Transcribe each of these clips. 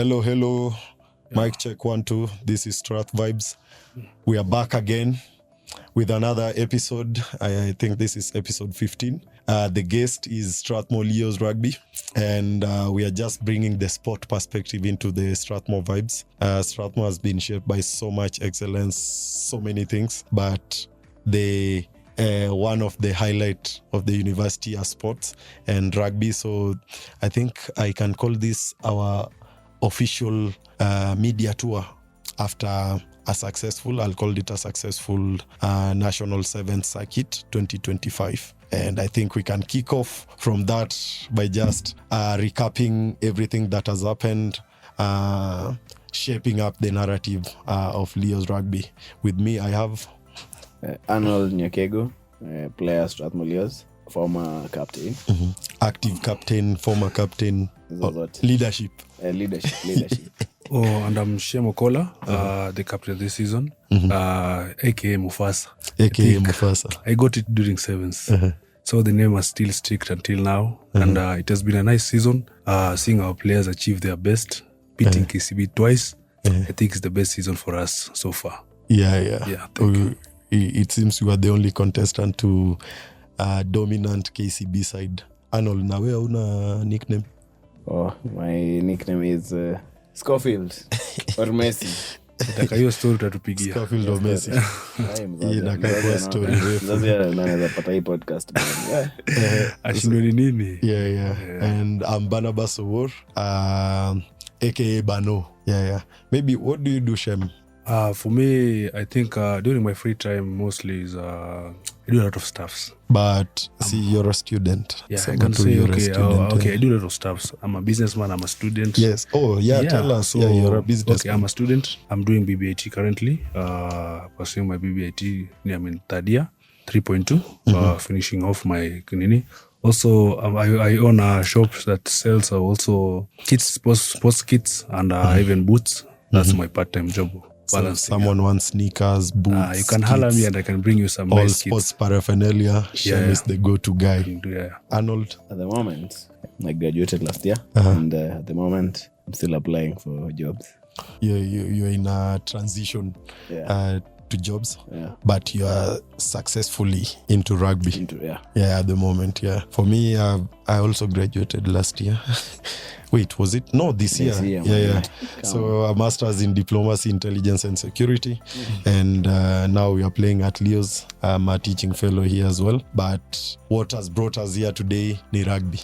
Hello. Mic check 1 2. This is Strath Vibes. We are back again with another episode. I think this is episode 15. The guest is Strathmore Leos Rugby, and we are just bringing the sport perspective into the Strathmore Vibes. Strathmore has been shaped by so much excellence, so many things, but the one of the highlight of the university are sports and rugby. So I think I can call this our official media tour after I'll call it a successful National 7th Circuit 2025. And I think we can kick off from that by just recapping everything that has happened, shaping up the narrative of Leos Rugby. With me, I have Arnold Nyakego, player Strathmore Leos, former captain. Mm-hmm. Active captain, former captain. Leadership. Leadership. And I'm Shem Okolla, the captain of this season, aka Mufasa. Mufasa. I got it during sevens. So the name was still strict until now. And it has been a nice season, seeing our players achieve their best, beating KCB twice. I think it's the best season for us so far. Yeah, thank you. It seems you are the only contestant to dominant KCB side. Arnold, na wewe una nickname? Oh, my nickname is Schofield or Messi. Nataka hiyo story utatupigia. Schofield or Messi. Inakawa story refu. Sasa naweza pata hii podcast. Ashindwe ni nini? Yeah. And I'm Barnabas Odhiambo, aka Bano. Yeah. Maybe what do you do, Shem? For me, I think during my free time mostly is I do a lot of stuffs. But see, you're a student. Yeah, I can say, okay, I do a lot of stuffs. I'm a businessman, I'm a student. Yes. Oh, yeah, tell us. So, you're a businessman. Okay, I'm a student. I'm doing BBIT currently. Pursuing my BBIT. I'm in third year, 3.2, finishing off my Kunini. Also, I own a shop that sells also kits, sports kits, and even boots. That's my part-time job. So if someone wants sneakers, boots, you can holler me and I can bring you some all nice sports kits. Paraphernalia. Shem is the go-to guy. Arnold? At the moment, I graduated last year, and at the moment, I'm still applying for jobs. You're in a transition to jobs, but you are successfully into rugby. At the moment, For me, I also graduated last year. Wait, was it? No, this year. Yeah. So a master's in diplomacy, intelligence and security. And now we are playing at Leos. I'm a teaching fellow here as well. But what has brought us here today is rugby.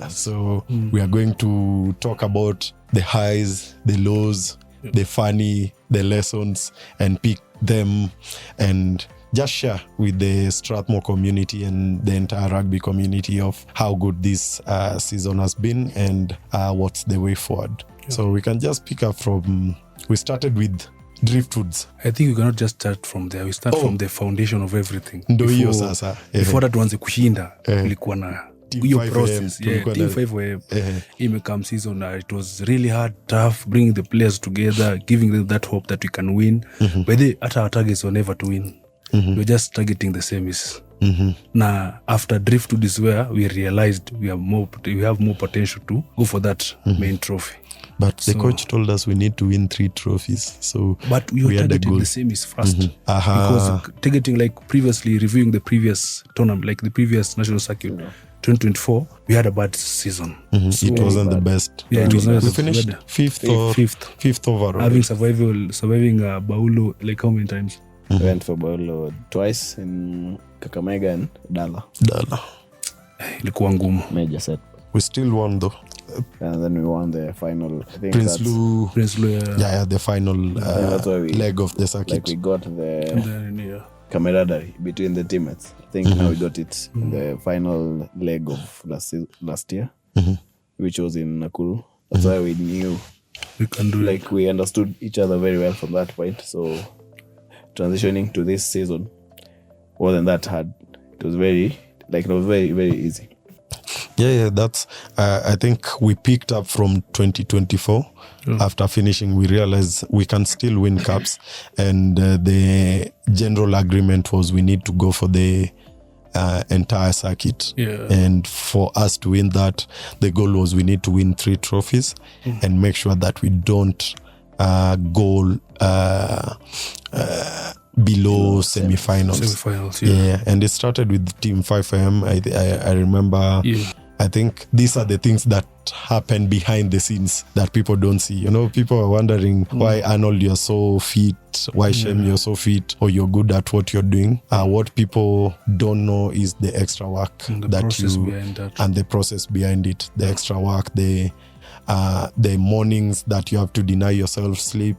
So we are going to talk about the highs, the lows, the funny, the lessons, and pick them and just share with the Strathmore community and the entire rugby community of how good this season has been and what's the way forward. So we can just pick up from, we started with driftwoods. I think we cannot just start from there. We start from the foundation of everything. Before that tuanze kushinda, ilikuwa na hiyo process. Team 5 imekam season. It was really hard, tough, bringing the players together, giving them that hope that we can win. But our targets were never to win. We're just targeting the semis. Now, after driftwood is where we realized we have more potential to go for that main trophy. But the coach told us we need to win 3 trophies. But we were targeting the semis first. Because targeting, like previously, reviewing the previous tournament, like the previous national circuit, 2024, we had a bad season. It wasn't the best. It was not. We finished fifth overall. Surviving Baulo, like how many times? We went for Baulo twice in Kakamega and Dala. Ilikuwa ngumu. Major set. We still won though. And then we won the final. I think Prince Lou, the final leg of the circuit. Like we got the camaraderie between the teammates. I think now we got it in the final leg of last year, which was in Nakuru. That's why we knew we can do it. We understood each other very well from that point. So transitioning to this season wasn't that hard. It was very, very easy. That's I think we picked up from 2024. After finishing, we realized we can still win cups, and the general agreement was we need to go for the entire circuit. Yeah. And for us to win that, the goal was we need to win 3 trophies and make sure that we don't go below semifinals. Semifinals, yeah. Yeah, and it started with Team 5am. I remember. Yeah. I think these are the things that happen behind the scenes that people don't see. You know, people are wondering why Arnold, you're so fit, why Shem, you're so fit, or you're good at what you're doing. What people don't know is the extra work And the that process you behind that. and the process behind it, the extra work, the mornings that you have to deny yourself sleep.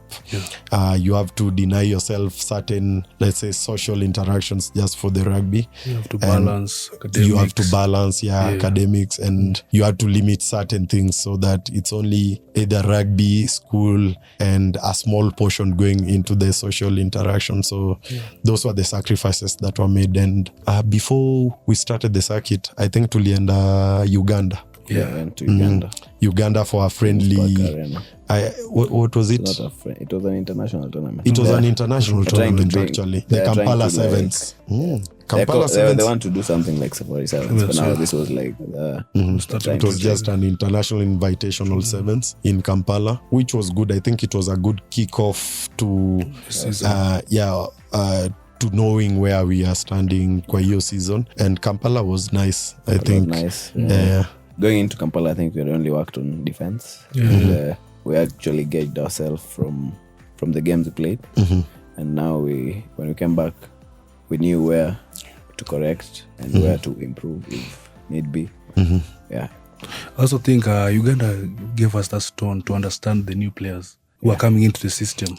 You have to deny yourself certain, let's say, social interactions just for the rugby. You have to balance academics. You have to balance academics, and you have to limit certain things so that it's only either rugby, school, and a small portion going into the social interaction. So those were the sacrifices that were made. And before we started the circuit, I think tulienda Uganda. Yeah, I went to Uganda. Uganda for a friendly. What was it? It was an international tournament. It was an international tournament, actually. The Kampala Sevens. Kampala Sevens. They want to do something like Safari Sevens, but now this was like. It was just an international invitational sevens in Kampala, which was good. I think it was a good kickoff to. To knowing where we are standing kwa hiyo season, and Kampala was nice. I think nice. Yeah. Going into Kampala, I think we had only worked on defense. And, we actually gauged ourselves from the games we played, and now when we came back, we knew where to correct and where to improve if need be. Yeah. I also think Uganda gave us that stone to understand the new players who are coming into the system.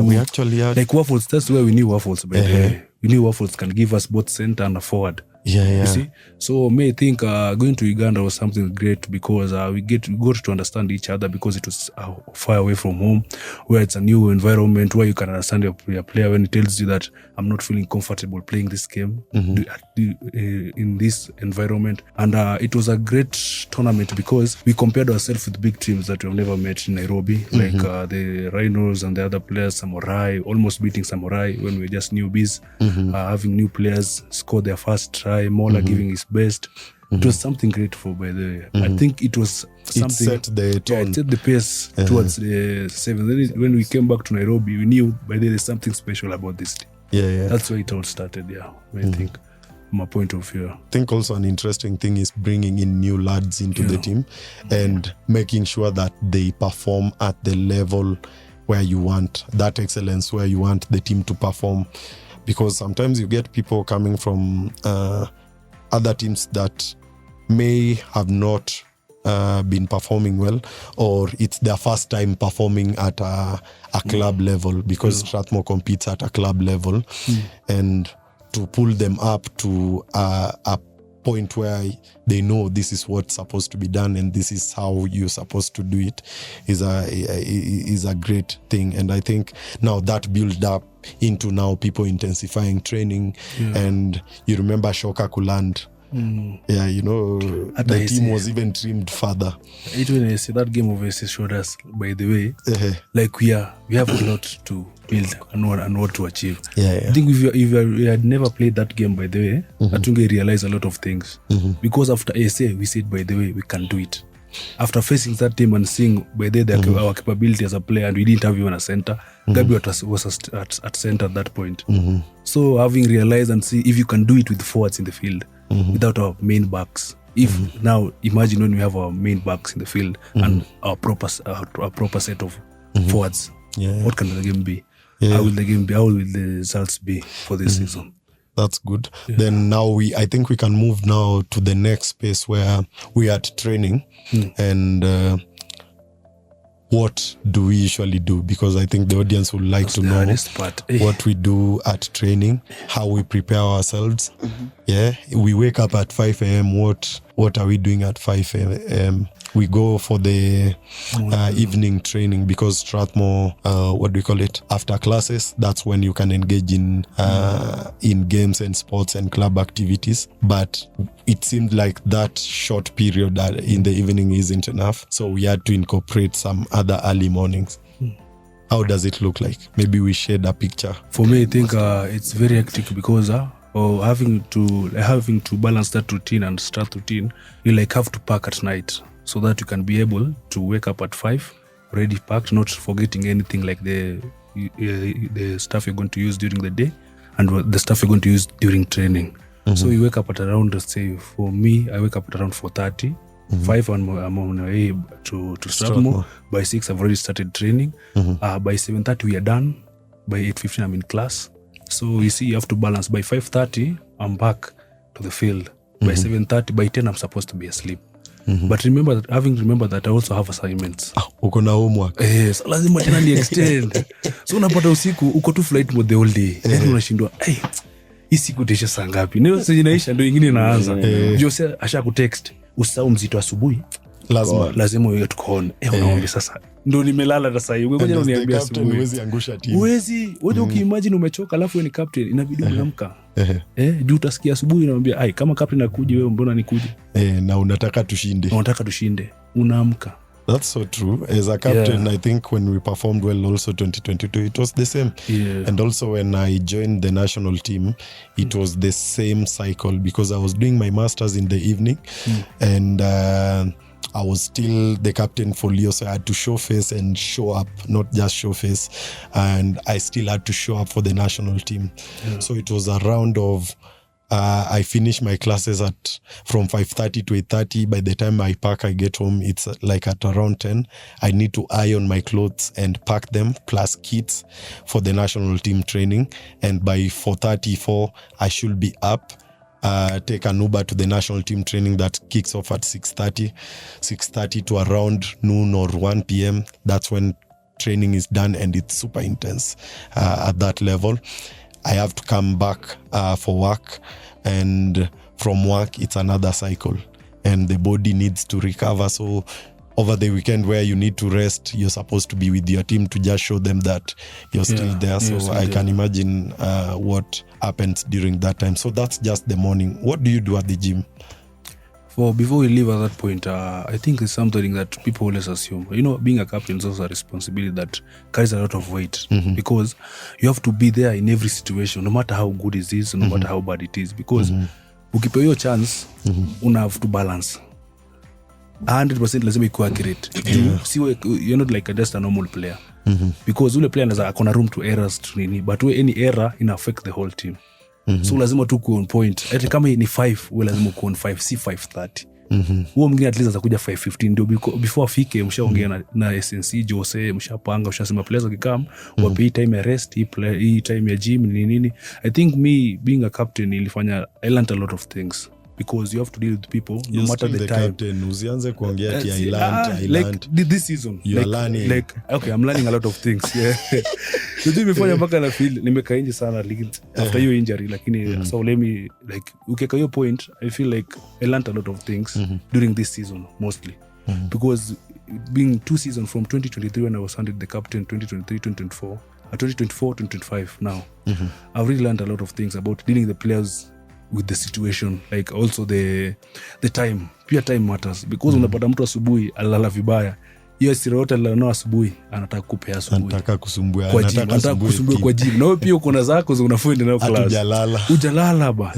We actually had like Waffles. That's where we knew Waffles. By the way, we knew Waffles can give us both center and a forward. You see, so may think going to Uganda was something great because we got to understand each other, because it was far away from home, where it's a new environment where you can understand your player when he tells you that I'm not feeling comfortable playing this game in this environment. And it was a great tournament because we compared ourselves with big teams that we've never met in Nairobi, like the Rhinos and the other players, Samurai, almost beating Samurai when we were just newbies, having new players score their first try, Mola giving his best. It was something grateful, by the way. I think it was something. It set the tone. It set the pace towards the seventh. Then when we came back to Nairobi, we knew by then there's something special about this team. That's where it all started. I think, from a point of view. I think also an interesting thing is bringing in new lads into the team and making sure that they perform at the level where you want, that excellence where you want the team to perform. Because sometimes you get people coming from other teams that may have not been performing well, or it's their first time performing at a club level, because Strathmore competes at a club level, and to pull them up to a point where they know this is what's supposed to be done and this is how you're supposed to do it is a great thing. And I think now that built up into now people intensifying training, and you remember Shoka Kuland. The team was even trimmed further. That game obviously showed us, by the way, like we have a lot to build and what to achieve. I think if you had never played that game, by the way, I think we realized a lot of things. Because after ASA, we said, by the way, we can do it. After facing that team and seeing by the our capability as a player, and we didn't have even a center, Gabi was at center at that point. So having realized and see if you can do it with forwards in the field, without our main backs. If now imagine when we have our main backs in the field and our proper set of forwards, what can the game be? How will the game be? How will the results be for this season? That's good. Then now I think we can move now to the next space where we are at training, and what do we usually do? Because I think the audience would like to know what we do at training, how we prepare ourselves. We wake up at 5 a.m. What are we doing at 5 a.m.? We go for the evening training, because Strathmore, what do we call it? After classes, that's when you can engage in games and sports and club activities. But it seemed like that short period in the evening isn't enough. So we had to incorporate some other early mornings. How does it look like? Maybe we shared a picture. For me, I think it's very hectic because or having to balance that routine and start routine, you like have to pack at night so that you can be able to wake up at 5 already packed, not forgetting anything like the stuff you're going to use during the day and the stuff you're going to use during training. So you wake up at around, let's say for me, I wake up at around 4:30. 5 I'm on my way to Strathmore. By 6 I've already started training. By 7:30 we are done. By 8:15 I'm in class. So you see, you have to balance. By 5:30 I'm back to the field. By 7:30, by 10 I'm supposed to be asleep. But remember that I also have assignments. Uko na homework. So lazima tena ni extend. So unapata usiku uko tu flight mode the whole day. Then unashindwa, hii siku itaisha saa ngapi? Ndio sasa inaisha, ndio nyingine inaanza. Jose asha kutext usahau mzito asubuhi. Lazima uwe tukone. Unaomba sasa. Ndio nimelala sasa hivi. Ngoja uniambie asubuhi. Huwezi angusha timu. Huwezi. Wewe ukiimagine umechoka alafu wewe ni captain, inabidi uamka. Juu utasikia asubuhi unamwambia, kama captain akuje wewe mbona nikuje? Na unataka tushinde. Unaamka. That's so true. As a captain, I think when we performed well also 2022, it was the same. And also when I joined the national team, it was the same cycle because I was doing my masters in the evening and I was still the captain for Leos, so I had to show face and show up, not just show face. And I still had to show up for the national team. So it was a round of I finish my classes from 5:30 to 8:30. By the time I get home, it's like at around 10. I need to iron my clothes and pack them, plus kits for the national team training. And by 4:34, I should be up, take an Uber to the national team training that kicks off at 6:30 to around noon or 1 p.m. That's when training is done and it's super intense at that level. I have to come back for work, and from work it's another cycle and the body needs to recover. So over the weekend where you need to rest, you're supposed to be with your team to just show them that you're still there. So I can imagine what happens during that time. So that's just the morning. What do you do at the gym? Before we leave at that point, I think it's something that people always assume. Being a captain is also a responsibility that carries a lot of weight because you have to be there in every situation, no matter how good it is, no matter how bad it is. Because ukipewa hiyo chance, una have to balance. 100% lazima ikuwa accurate. You're not like just a normal player. Because ule player anaweza akona room to errors to nini, but any error ina affect the whole team. So lazima tu kuwa on point. Hata kama ni 5, wewe lazima kuwa on 5, si 5:30. Huo mwingine at least atakuja 5:15 ndio before afike mshaongea na SNC Jose, mshapanga, mshasema players wakikam wapi time ya rest, hii time ya gym nini. I think me being a captain ilifanya I learned a lot of things because you have to deal with people no matter the time. Captain usianze kuongea ati I learned like this season you're learning. Okay, I'm learning a lot of things. Ndio nimefanya mpaka na feel nimekaa nje sana after your injury, lakini so let me ukeka hiyo point, I feel like I learned a lot of things during this season mostly because being 2 seasons from 2023 when I was handed the captain, 2023-2024, 2024-2025 now. I've really learned a lot of things about dealing the players with the situation, like also the time. Pia time matters because unapata mtu asubuhi alala vibaya, hiyo sirota leo asubuhi anataka kupea asubuhi, anataka kusumbua kwa gym, na wewe pia uko na zako unafuenda nayo class, ujalala ba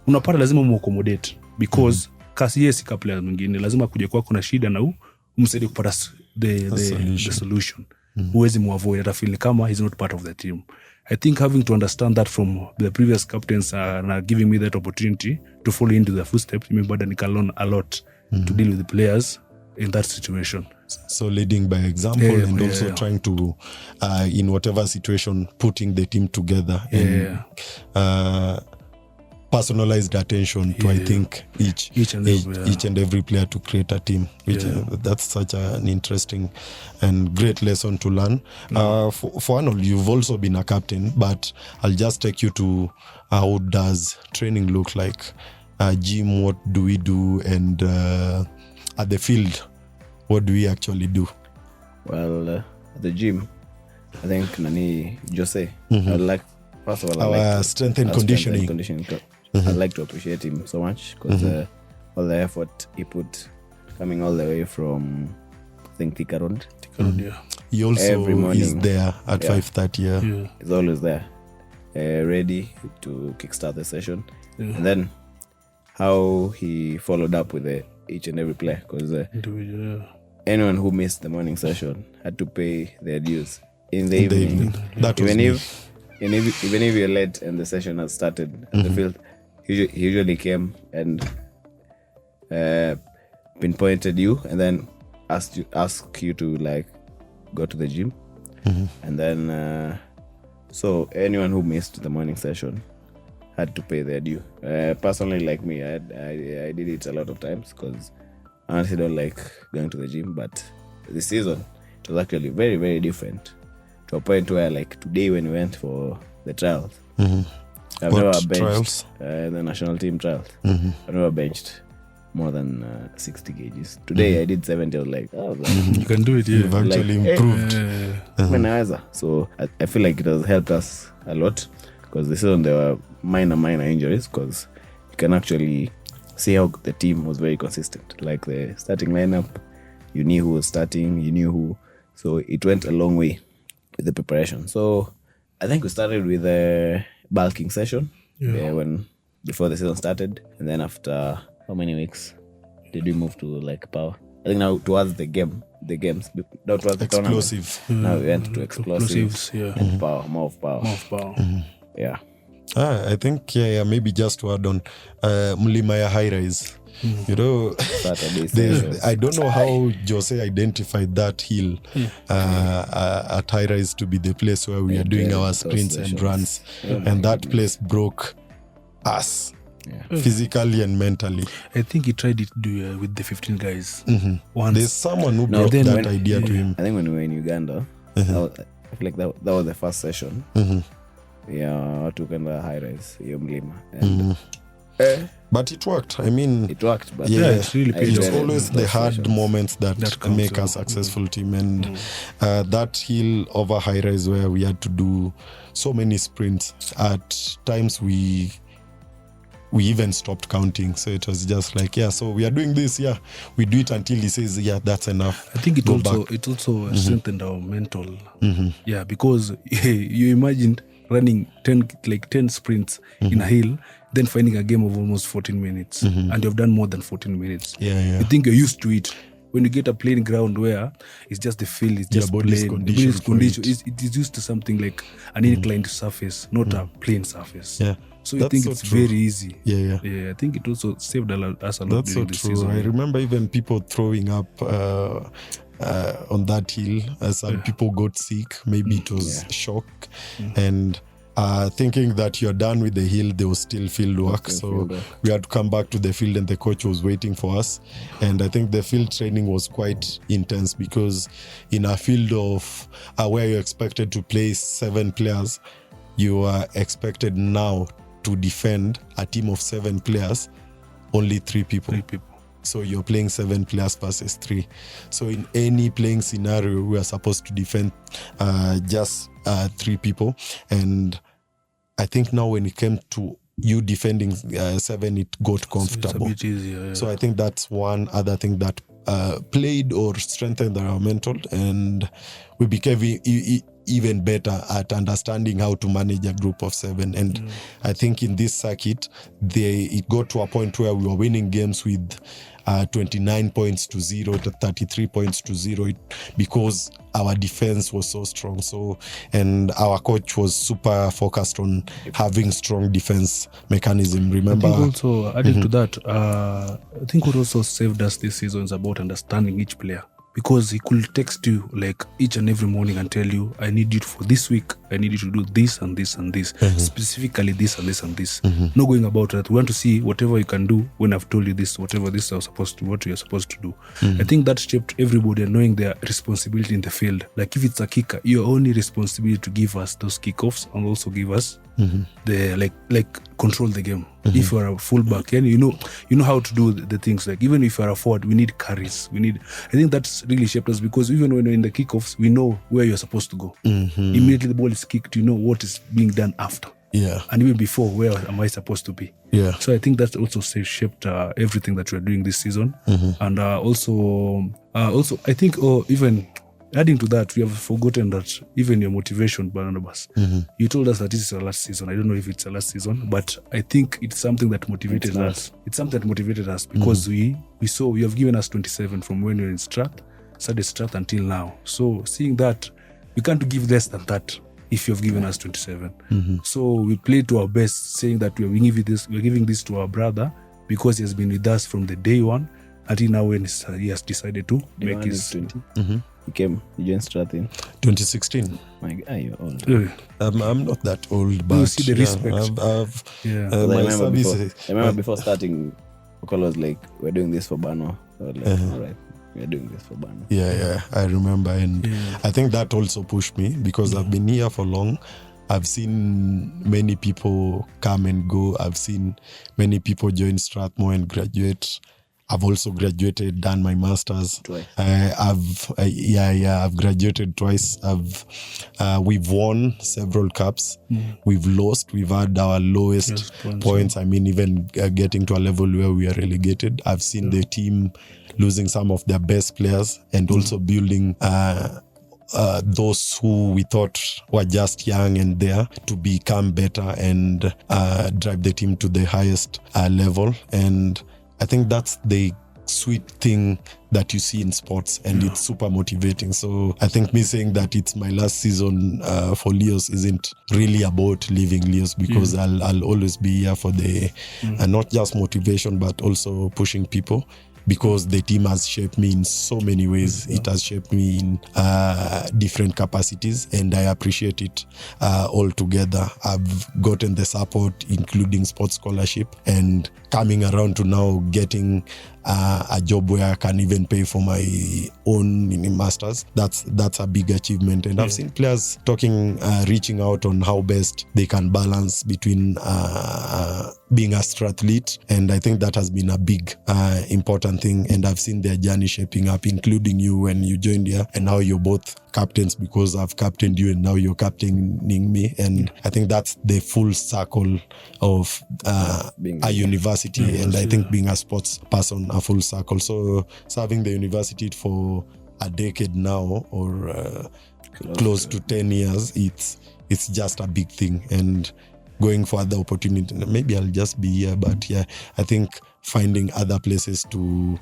unapata lazima muaccommodate because kasi yes ka player mwingine lazima kuje kwako na shida na umsaidie kupata the solution. Huwezi muavoid hata feel kama he's not part of the team. I think having to understand that from the previous captains are giving me that opportunity to follow into their footsteps. I can learn a lot to deal with the players in that situation. So leading by example and also trying to, in whatever situation, putting the team together and personalized attention to I think each and every player to create a team. Which that's such an interesting and great lesson to learn. For Arnold, you've also been a captain, but I'll just take you to how does training look like? Gym, what do we do? And at the field, what do we actually do? Well, at the gym, I think Nani Jose, first of all, our strength and conditioning. I'd like to appreciate him so much because all the effort he put coming all the way from, I think, Thika Road. He also is there at 5:30. He's always there. ready to kickstart the session. And then how he followed up with each and every player, because anyone who missed the morning session had to pay their dues in the evening. That was even if you're late and the session has started at the field, he usually came and pinpointed you and then ask you to like go to the gym. And then so anyone who missed the morning session had to pay their due. Personally, like me, I did it a lot of times because I honestly don't like going to the gym. But this season, it was actually very, very different, to a point where, like today when we went for the trials, I've never benched the national team trials. I've never benched more than 60 kgs. Today I did 70. I was like, you can do it. Yeah, you've actually improved. So I feel like it has helped us a lot, because this season there were minor injuries, because you can actually see how the team was very consistent. Like the starting lineup, you knew who was starting, you knew who. So it went a long way with the preparation. So I think we started with a bulking session before the season started, and then after how many weeks did we move to like power? I think now towards the games, that was the explosive. Now we went to explosives and power, more of power. Yeah. I think maybe just to add on Mlima ya high rise. You know, I don't know how Jose identified that hill at high rise to be the place where we are doing our sprints and runs, and that place broke us. Physically and mentally. I think he tried it with the 15 guys once. There's someone who brought that idea to him. I think when we were in Uganda, I feel like that was the first session. Took on the high rise, Mlima. And but it worked. I mean, it worked. But it's really paid it's off. always the hard moments that make a successful team. And that hill over high rise where we had to do so many sprints, at times we even stopped counting. So it was just like, so we are doing this, we do it until he says, that's enough. I think it also strengthened our mental. Because you imagined running 10 sprints in a hill, then finding a game of almost 14 minutes, and you've done more than 14 minutes. You think you're used to it. When you get a plain ground where it's just the field, it's just plain, body's condition. It is used to something like an inclined surface, not a plain surface. So you think it's very easy. I think it also saved us a lot during this season. I remember even people throwing up on that hill. Some people got sick. Maybe it was shock. And thinking that you're done with the hill, there was still field work. So we had to come back to the field, and the coach was waiting for us. And I think the field training was quite intense, because in a field of where you're expected to play 7 players, you are expected now to defend a team of 7 players, only 3 people. So you're playing 7 players versus 3. So in any playing scenario, we are supposed to defend just 3 people. And I think now when it came to you defending 7, it got comfortable. So it's a bit easier. So I think that's one other thing that played or strengthened our mental, and we became even better at understanding how to manage a group of 7. And I think in this circuit, it got to a point where we were winning games with 29 points to 0 to 33 points to 0, because our defense was so strong. So, and our coach was super focused on having strong defense mechanism. Remember, I think also adding to that, I think what also saved us this season is about understanding each player. Because he could text you like each and every morning and tell you, I need you for this week, I need you to do this and this and this, specifically this and this and this. No going about that. We want to see whatever you can do when I've told you this, whatever this is supposed to, what you're supposed to do. I think that shaped everybody and knowing their responsibility in the field. Like if it's a kicker, your only responsibility to give us those kickoffs and also give us the like control the game. If you're a fullback, and you know how to do the things. Like even if you're a forward, we need carries. I think that's really shaped us, because even when we're in the kickoffs, we know where you're supposed to go. Immediately the ball is kicked, you know what is being done after. And even before, where am I supposed to be? So I think that also shaped everything that we're doing this season. And also I think even adding to that, we have forgotten that even your motivation, Barnabas, you told us that this is our last season. I don't know if it's our last season, but I think it's something that motivated us. It's something that motivated us because we saw you have given us 27 from when we were in started Strath until now. So seeing that, we can't give less than that if you have given us 27. So we played to our best, saying that we're giving this to our brother because he has been with us from the day one until now when he has decided to make his 20. He joined Strath in 2016. My God, you're old. I'm not that old, but you see the respect. My service. I remember before starting, Okolla was like, "We're doing this for Bano." So I was like, "All right, we're doing this for Bano." Yeah, I remember, and I think that also pushed me because I've been here for long. I've seen many people come and go. I've seen many people join Strathmore and graduate. I've also graduated, done my master's. Twice. I've graduated twice. We've won several cups. We've lost. We've had our lowest points. I mean, even getting to a level where we are relegated. I've seen the team losing some of their best players and also building those who we thought were just young and there to become better and drive the team to the highest level. And I think that's the sweet thing that you see in sports, and it's super motivating. So I think me saying that it's my last season for Leos isn't really about leaving Leos, because I'll always be here for the not just motivation but also pushing people, because the team has shaped me in so many ways. It has shaped me in different capacities, and I appreciate it all together. I've gotten the support, including sports scholarship, and coming around to now getting a job where I can even pay for my own master's. That's a big achievement. And I've seen players talking, reaching out on how best they can balance between being a strathlete, and I think that has been a big important thing. And I've seen their journey shaping up, including you when you joined here, and now you're both captains because I've captained you and now you're captaining me. And I think that's the full circle of a university, and I think being a sports person, a full circle. So serving the university for a decade now, or close to 10 years, it's just a big thing. And going for other opportunities, maybe I'll just be here, but I think finding other places to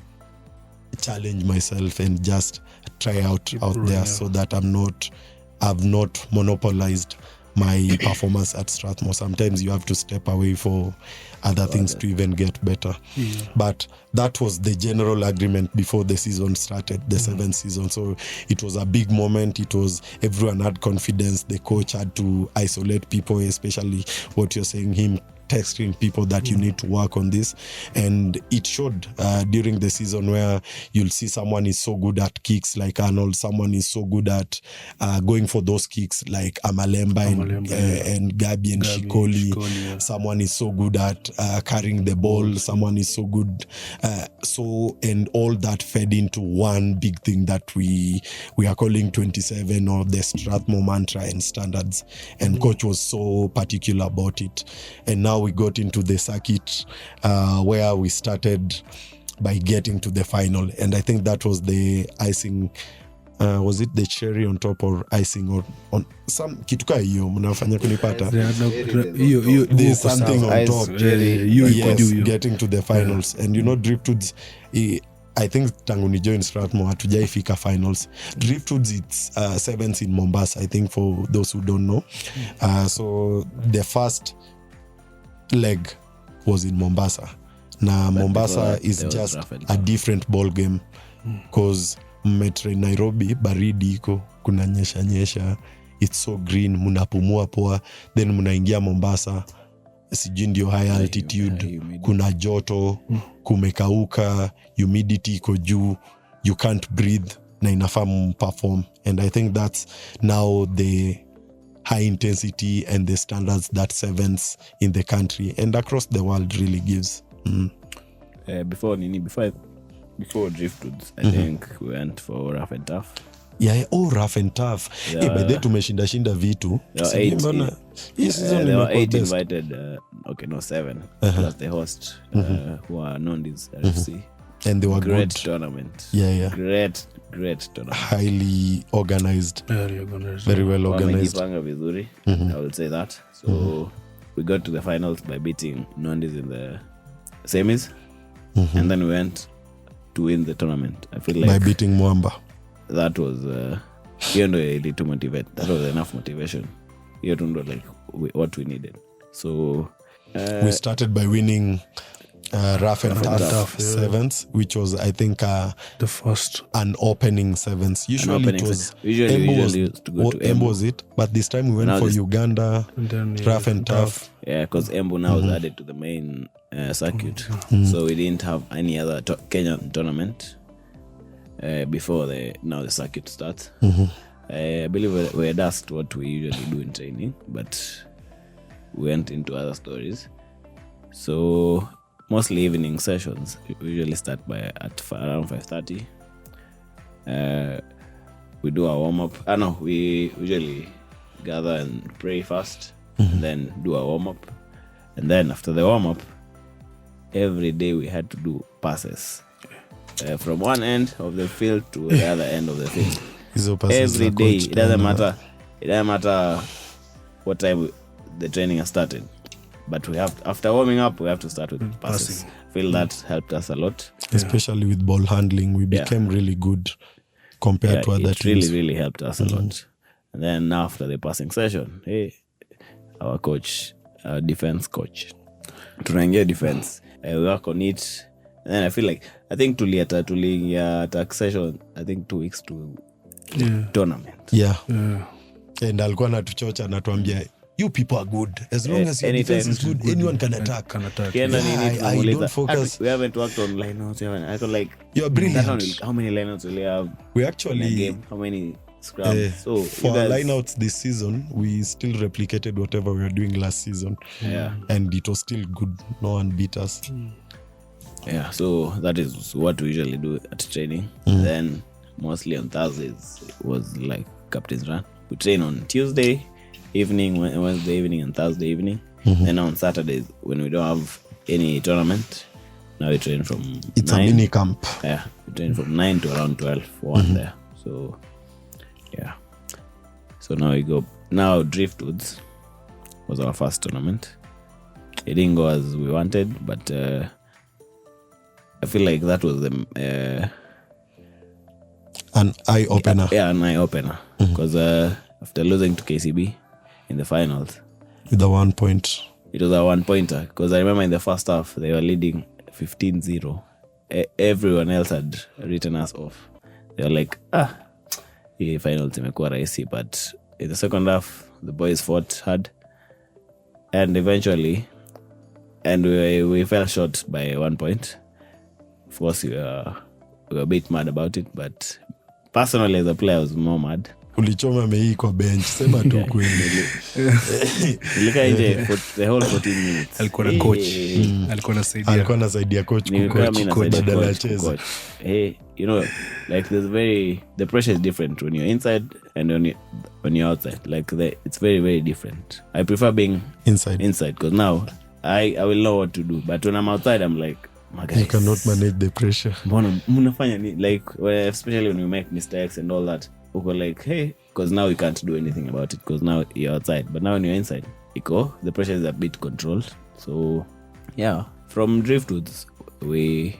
challenge myself and just try out there, so that I've not monopolized my performance at Strathmore. Sometimes you have to step away for other things to even get better. But that was the general agreement before the season started, the seventh season. So it was a big moment. It was, everyone had confidence. The coach had to isolate people, especially what you're saying, him texting people that you need to work on this. And it showed during the season, where you'll see someone is so good at kicks like Arnold, someone is so good at going for those kicks like Amalemba and Gabi and Shikoli. Someone is so good at carrying the ball. Someone is so good. And all that fed into one big thing that we are calling 27, or the Strathmore mantra and standards. And coach was so particular about it. And now we got into the circuit where we started by getting to the final, and I think that was the icing. Was it the cherry on top or icing on some kitu ka hiyo mnafanya kunipata? There's something on top. Yes, getting to the finals. And you know, Driftwoods, I think tangu ni join Strathmore hatujaifika finals. Driftwoods, it's seventh in Mombasa, I think, for those who don't know. So the first leg was in Mombasa. Now Mombasa is just a different ball game, because mmetre Nairobi baridi iko, kuna nyesha, it's so green, munapumua poa. Then munaingia Mombasa, sijui ndio high altitude, kuna joto, kumekauka, humidity iko juu, you can't breathe, na inafaa perform. And I think that's now the high intensity and the standards that sevens in the country and across the world really gives. Before Driftwoods, I think we went for rough and tough. Rough and tough. By the tumeshinda vitu. There were 8 invited. 7 plus the host, who are known as RFC. and they were great good tournament. Great tournament. Highly organized. Very well organized. Wamejipanga vizuri. I would say that. So we got to the finals by beating Nondis in the semis, and then we went to win the tournament. I feel like by beating Mwamba. That was hiyo ndio ili to motivate. That was enough motivation. Hiyo tu ndio like what we needed. So we started by winning rough and tough sevens, which was I think the first an opening sevens. Usually it was Embu was it, but this time we went for Uganda and then rough and tough. Yeah, because Embu now was added to the main circuit, so we didn't have any other Kenyan tournament before the circuit starts. I believe we had asked what we usually do in training, but we went into other stories. So mostly evening sessions. We usually start at around 5:30. We do our warm-up. We usually gather and pray first, and then do our warm-up. And then after the warm-up, every day we had to do passes from one end of the field to the other end of the field. Every day. It doesn't matter what time the training has started. But we have, after warming up, we have to start with passes. I feel that helped us a lot. Especially with ball handling. We became really good compared to other teams. It really helped us a lot. And then after the passing session, our coach, our defense coach, tunaingia defense. We work on it. And then I think tulia attack session, I think 2 weeks to tournament. Yeah. And alikuwa natuchocha natuambia, you people are good. As long as your defense is good, anyone can attack. I don't focus. We haven't worked on lineouts. I thought like you're brilliant. How many lineouts will you have? We actually in a game? How many scrums? So for lineouts this season, we still replicated whatever we were doing last season. Yeah, and it was still good. No one beat us. Yeah, so that is what we usually do at training. Then mostly on Thursdays was like captain's run. We train on Tuesday evening, Wednesday evening, and Thursday evening. Then on Saturdays, when we don't have any tournament, now we train from it's 9. A mini camp. Yeah, we train from 9 to around 12 for one there. So yeah, so now we go. Now Driftwoods was our first tournament. It didn't go as we wanted, but I feel like that was an eye opener. Yeah, an eye opener. Because after losing to KCB in the finals, with a 1 point, it was a 1-pointer. Because I remember in the first half they were leading 15-0. Everyone else had written us off. They were like, hii finals imekuwa rahisi. But in the second half, the boys fought hard, and eventually, and we fell short by 1 point. Of course, we were a bit mad about it, but personally as a player, I was more mad. Ulichoma mei kwa bench, sema tu kweli. Nilika nje for the whole 14 minutes. Alikuwa na coach. Alikuwa anasaidia coach badala ya cheza. Hey, you know, like the pressure is different when you're inside and when you're outside. Like it's very, very different. I prefer being inside because now I will know what to do. But when I'm outside, I'm like, my guys, you cannot manage the pressure. Like, especially when we make mistakes and all that. Like, hey, because now you can't do anything about it because now you're outside. But now when you're inside, the pressure is a bit controlled. So yeah, from Driftwoods, we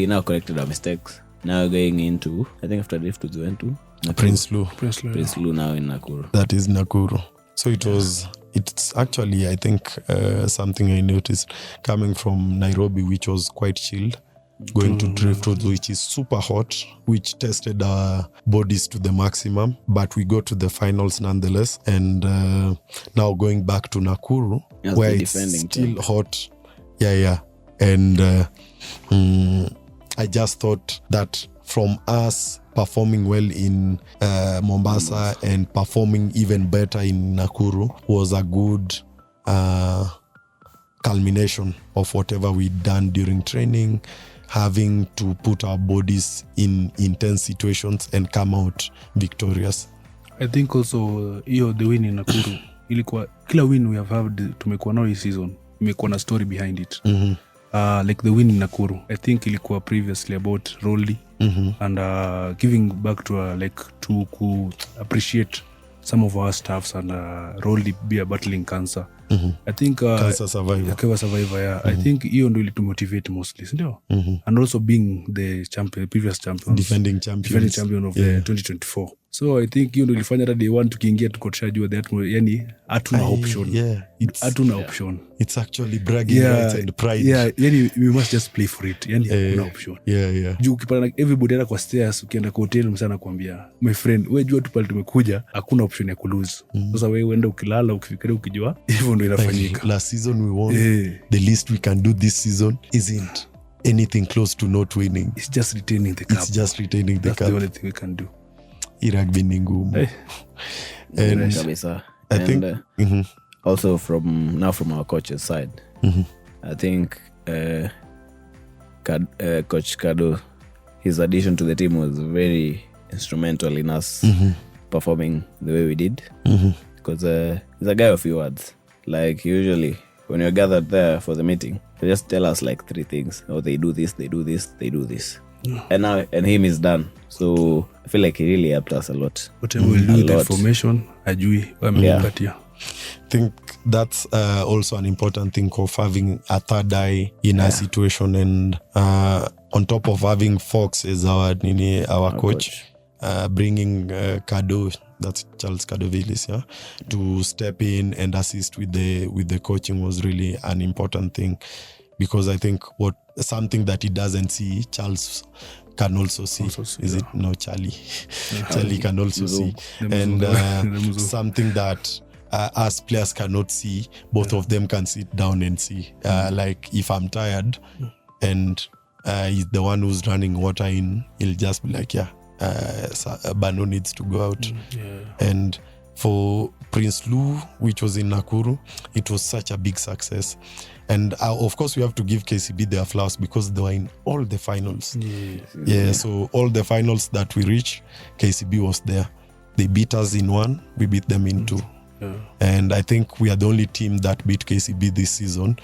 now corrected our mistakes. Now going into, I think after Driftwoods we went to Prince Lou now in Nakuru. That is Nakuru. So it's actually, I think, something I noticed coming from Nairobi, which was quite chilled, going to Driftwoods, which is super hot, which tested our bodies to the maximum, but we go to the finals nonetheless. And now going back to Nakuru, where it's still hot. Yeah. And I just thought that from us performing well in Mombasa and performing even better in Nakuru was a good culmination of whatever we'd done during training, having to put our bodies in intense situations and come out victorious. I think also the win in Nakuru ilikuwa kila win we have had tumekuwa nao hii season imekuwa na story behind it. like the win in Nakuru. I think ilikuwa previously about Rolly and giving back to like to appreciate some of our staffs and Rolly be battling cancer. I think cancer survivor. Yeah. I think hiyo ndio ilitumotivate mostly, ndio. And also being the previous champion, defending champion of the 2024. So I think hiyo ndio ilifanya that they want tukiingia tukotrajua that yani hatuna option. Hatuna option. It's actually bragging rights and pride. Yani we must just play for it. Yani hatuna option. Juu ukipata everybody ana kwa stairs ukienda kwa hotel msana kuambia my friend wewe jua tu pale tumekuja hakuna option ya kulose. Sasa wewe uende ukilala ukifikiria ukijua hivyo ndio inafanyika. Last season we won. The least we can do this season isn't anything close to not winning. It's just retaining the cup. That's the only thing we can do. Rugby ni ngumu. And I think also from our coach's side, I think Coach Kado, his addition to the team was very instrumental in us performing the way we did, because he's a guy of few words. Like usually when you're gathered there for the meeting, they just tell us like 3 things. Oh, they do this, they do this, they do this. And now him is done. So I feel like he really helped us a lot. Whatever we'll do with the information, ajui wamepatia. I think that's also an important thing of having a third eye in a situation, and on top of having Fox as our coach. Bringing Kado, that's Charles Kadovilis, to step in and assist with the coaching was really an important thing, because I think something that he doesn't see, Charles can also see. Is it no Charlie? Charlie can also see, and something that us players cannot see, both of them can sit down and see. Like if I'm tired, and he's the one who's running water in, he'll just be like, Bano needs to go out. And for Prince Lou, which was in Nakuru, it was such a big success. And of course we have to give KCB their flowers, because they were in all the finals. So all the finals that we reached, KCB was there. They beat us in 1, we beat them in 2. And I think we are the only team that beat KCB this season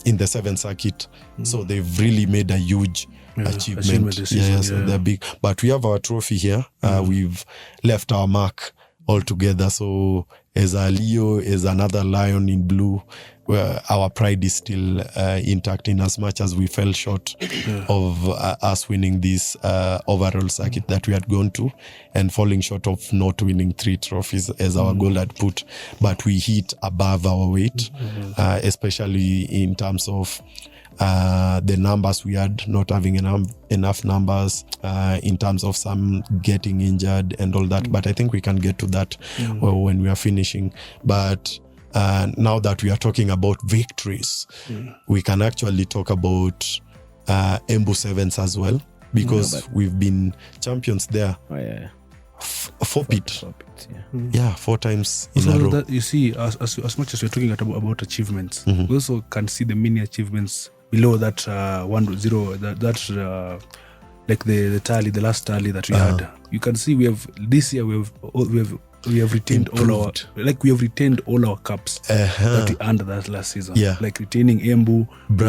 in the 7th circuit. So they've really made a huge achievement. So they're big. But we have our trophy here. We've left our mark altogether. So as a Leo, as another lion in blue, our pride is still intact, in as much as we fell short of us winning this overall circuit that we had gone to, and falling short of not winning 3 trophies as our goal had put. But we hit above our weight, especially in terms of the numbers we had, not having enough numbers, in terms of some getting injured and all that. But I think we can get to that when we are finishing. But now that we are talking about victories, we can actually talk about Embu Sevens as well, because we've been champions there. 4 times in a row. That, you see, as much as we're talking about achievements, we also can see the mini achievements below that 1-0, like the last tally that we had. You can see this year we have retained improved. We have retained all our cups that we earned that last season. Like retaining Embu,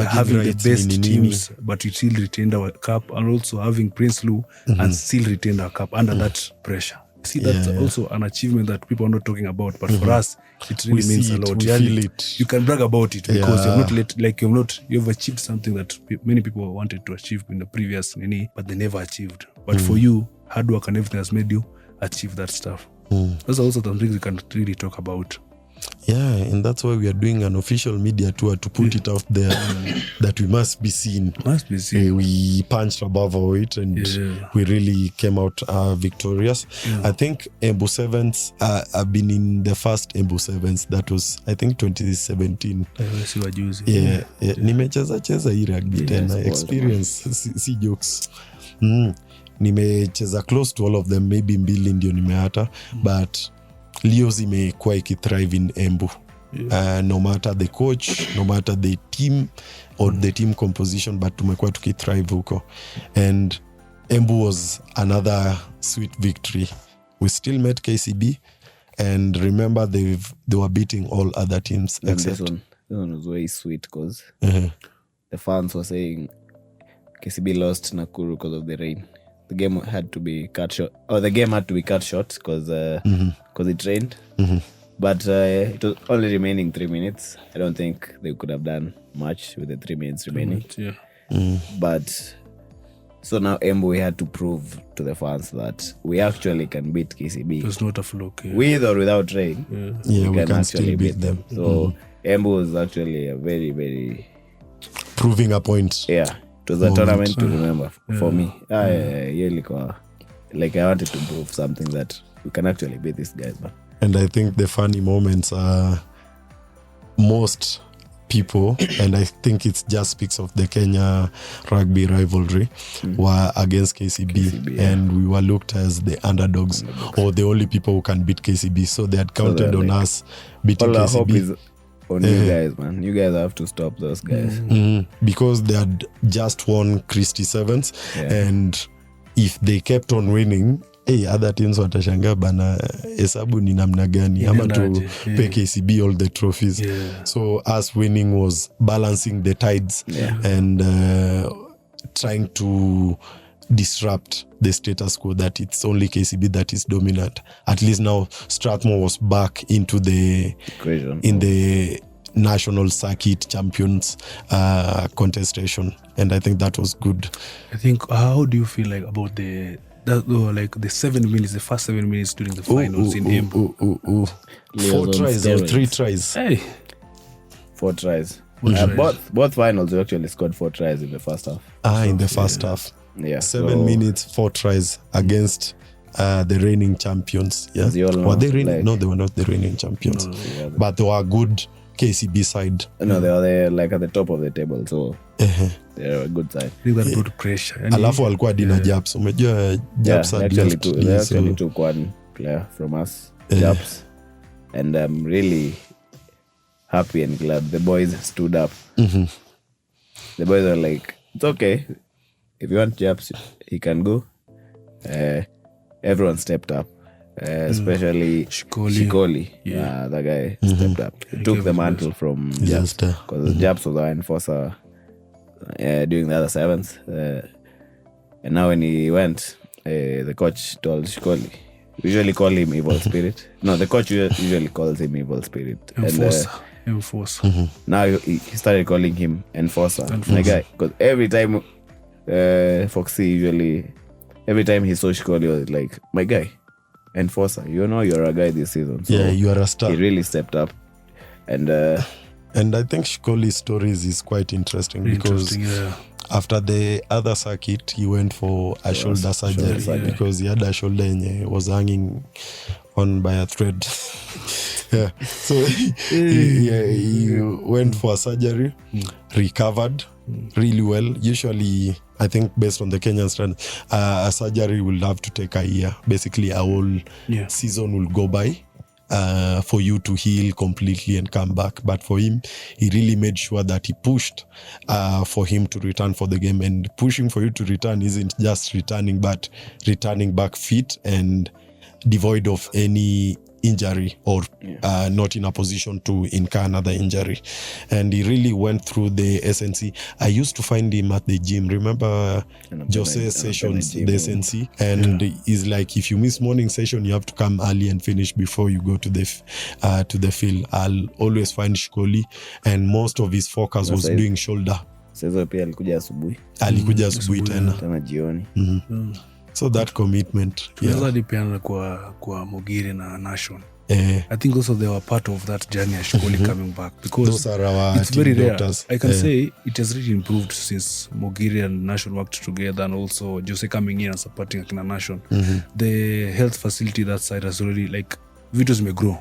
having the best teams, but we still retained our cup, and also having Prince Lou and still retained our cup under that pressure. See, that's also an achievement that people are not talking about, but for us, it really means a lot. You can brag about it, because you've achieved something that many people wanted to achieve in the previous but they never achieved. But for you, hard work and everything has made you achieve that stuff. Those are also the things we can really talk about. And that's why we are doing an official media tour to put it out there that we must be seen. We punched above our weight, and we really came out victorious. I think Embu Sevens, I've been in the first Embu Sevens, that was I think 2017. Nimecheza hii rugby tena, experience si jokes. Nimecheza close to all of them, maybe 2 ndio nimeata, but Leos imekuwa ikithrive in Embu. No matter the coach, no matter the team or the team composition, but tumekuwa tukithrive huko. And Embu was another sweet victory. We still met KCB, and remember they were beating all other teams except one was very sweet because the fans were saying KCB lost Nakuru because of the rain. The game had to be cut short. The game had to be cut short because it rained. But it was only remaining 3 minutes. I don't think they could have done much with the 3 minutes remaining. But so now we had to prove to the fans that we actually can beat KCB. It's not a fluke. With or without rain, we can actually beat them. So Embu was actually a very, very... proving a point. Yeah. It was a tournament to remember for me. Like I wanted to prove something that we can actually beat these guys. But. And I think the funny moments are most people, and I think it just speaks of the Kenya rugby rivalry, were against KCB and we were looked as the underdogs or the only people who can beat KCB. So they had counted on us beating all KCB. Hope is on you guys, man. You guys have to stop those guys. Because they had just won Christie Sevens and if they kept on winning, other teams watashanga bana hesabu ni namna gani ama to pay KCB all the trophies. So us winning was balancing the tides and trying to disrupt the status quo that it's only KCB that is dominant. At least now Strathmore was back into the equation. In the national circuit champions contestation, and I think that was good. I think how do you feel like about the 7 minutes, the first 7 minutes during the finals in Embu? 4 tries or 3 tries? 4 tries. Both finals we actually scored 4 tries in the first half. In the first half. Yeah. 7 minutes, 4 tries against the reigning champions. Yeah. Were they reigning? No, they were not the reigning champions. But they were a good KCB side. No, they were like at the top of the table, so they're a good side. I think that brought pressure. Alafu walikuwa dina Japs. Umejua Japs had left. They actually took one player from us, Japs. And I'm really happy and glad the boys stood up. The boys are like, it's okay. If you want Japs, he can go. Everyone stepped up. Especially Shikoli. That guy stepped up. He took the mantle from Japs because Japs was our enforcer during the other sevens. And now when he went, the coach told Shikoli, we usually call him Evil Spirit. No, the coach usually calls him Evil Spirit. Enforcer. Now he started calling him Enforcer. My guy, because every time Foxy usually, every time he saw Shikoli, he was like, my guy, Enforcer, you know you're a guy this season. So you are a star. He really stepped up. And I think Shikoli's stories is quite interesting because after the other circuit, he went for a shoulder surgery because he had a shoulder and was hanging on by a thread. So he went for a surgery, recovered really well. Usually, I think based on the Kenyan standard, a surgery will have to take a year. Basically, a whole season will go by for you to heal completely and come back. But for him, he really made sure that he pushed for him to return for the game. And pushing for you to return isn't just returning, but returning back fit and devoid of any injury or not in a position to incur another injury. And he really went through the SNC. I used to find him at the gym. Remember Jose's sessions, the SNC? And he's like, if you miss morning session, you have to come early and finish before you go to the field. I'll always find Shikoli, and most of his focus was doing shoulder. Sasa pia alikuja asubuhi tena jioni. So that commitment depend kwa Mogiri na Nation. I think also they were part of that journey of Shikoli coming back, because those are our it's very rare. I can say it has really improved since Mogiri and Nation worked together, and also Jose coming in and supporting Akina Nation. The health facility that side has already, like, vitu zimegrow.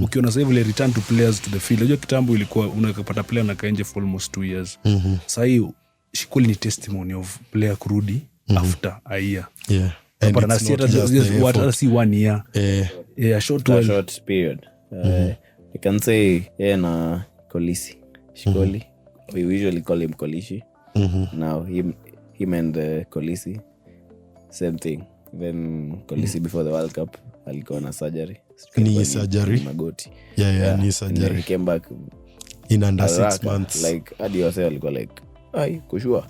Ukiona sasa hivi return to players to the field. Unajua kitambo ilikuwa unakapata player na kaenje for almost 2 years. Sasa hii Shikoli ni testimony of player kurudi after a year. And but it's not just what I see 1 year. A short period. You can say na Kolisi. Shikoli. We usually call him Kolishi. Now him and Kolisi, same thing. Then Kolisi before the World Cup alikuwa na surgery. Knee surgery. Magoti. Knee surgery. He came back in under 6 months. Like hadi wase walikuwa like ai kushua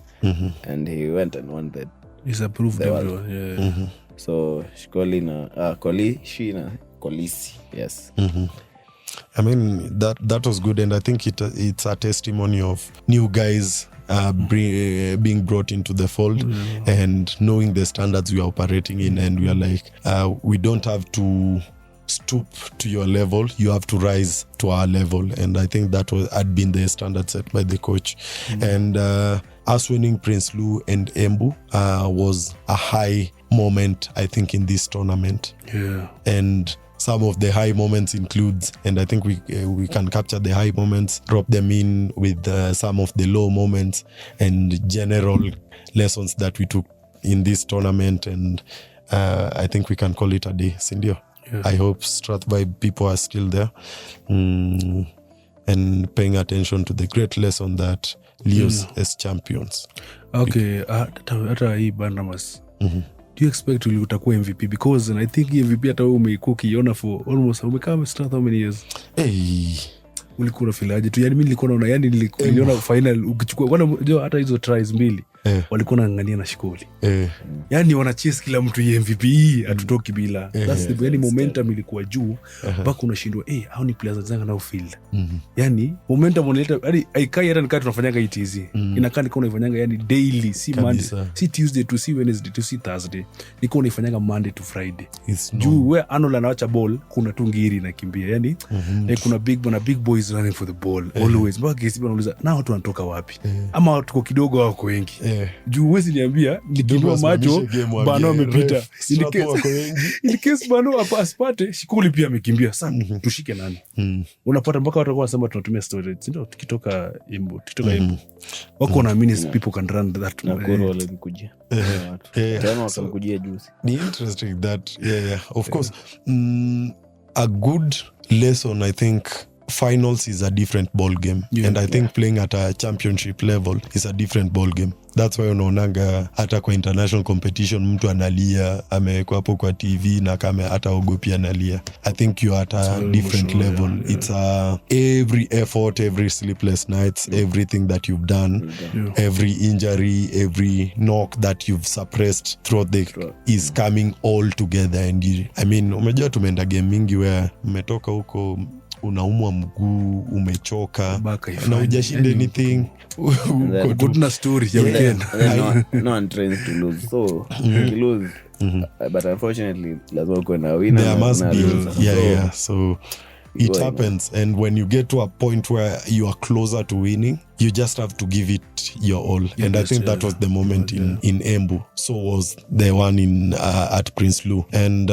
and he went and won that. He's approved everyone. Yeah. So Shikoli na Kolisi, yes. I mean that was good, and I think it's a testimony of new guys being brought into the fold and knowing the standards we are operating in, and we are like we don't have to stoop to your level, you have to rise to our level, and I think that had been the standard set by the coach. And us winning Prince Lou and Embu was a high moment, I think, in this tournament. And some of the high moments includes, and I think we can capture the high moments, drop them in with some of the low moments and general lessons that we took in this tournament, and I think we can call it a day, Sindio. I hope Strathvibe people are still there and paying attention to the great lesson that Leos as champions. Okay, hata hii Barnabas, do you expect utakuwa MVP? Because I think MVP hata wewe umeikuwa ukiona for almost umekaa Strath how many years? Ulikuwa unafilaje tu? Yani mimi nilikuwa naona, yani niliona final ukichukua kwanza hata hizo tries mbili walikuwa wanang'ania na Shikoli. Yani wanachase kila mtu MVP atutoki bila. That's the very momentum ilikuwa juu mpaka unashindwa hao ni players zanga na field. Yani momentum unaleta, yani haikai hata nikati tunafanyanga ETZ. Inakaa niko unaifanyanga yani daily, si Monday, si Tuesday to si Wednesday to si Thursday. Niko unaifanyanga Monday to Friday. Juu where Arnold anaacha ball kuna tu ngiri nakimbia. Yani kuna big boys running for the ball always. Mpaka kesi wanauliza na watu wanatoka wapi? Ama watu kwa kidogo wako wengi. Juu huwezi niambia nikimbia macho Bano amepita. In case Bano asipate, Shikoli pia amekimbia. Sana tushike nani? Unapata mpaka watu wanasema tunatumia storage. Ndio tukitoka Embu. Wako na means people can run that. Na Koro walikujia. Tena wakamkujia juzi. Ni interesting that of course a good lesson. I think finals is a different ball game, and I think playing at a championship level is a different ball game. That's why unaonanga hata kwa international competition mtu analia amekuwa hapo kwa TV na kama hata ogopi analia. I think you are at a different level. It's every effort, every sleepless nights, everything that you've done, every injury, every knock that you've suppressed throughout is coming all together. And I mean, umejua tumeenda game mingi where umetoka huko unaumwa mguu, umechoka na hujashinda anything. Good story ya weekend. No one trains to lose, so you lose. But unfortunately lazima uko na winner. There must be so it happens, and when you get to a point where you are closer to winning, you just have to give it your all. And I think that was the moment in Embu. So was the one in at Prince Lou. And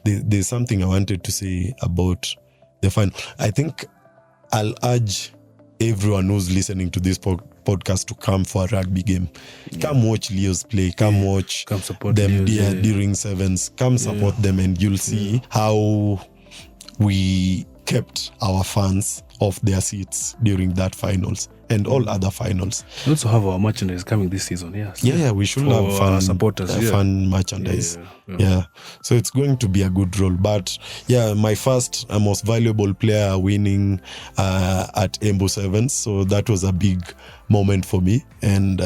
there's something I wanted to say about the final. I think I'll urge everyone who's listening to this podcast to come for a rugby game. Come watch Leos play. Come watch them during sevens. Come support them, and you'll see how we kept our fans off their seats during that finals and all other finals. We also have our merchandise coming this season. We should have fun supporters, fun merchandise. So it's going to be a good role. But my first most valuable player winning at Embu Sevens, so that was a big moment for me. And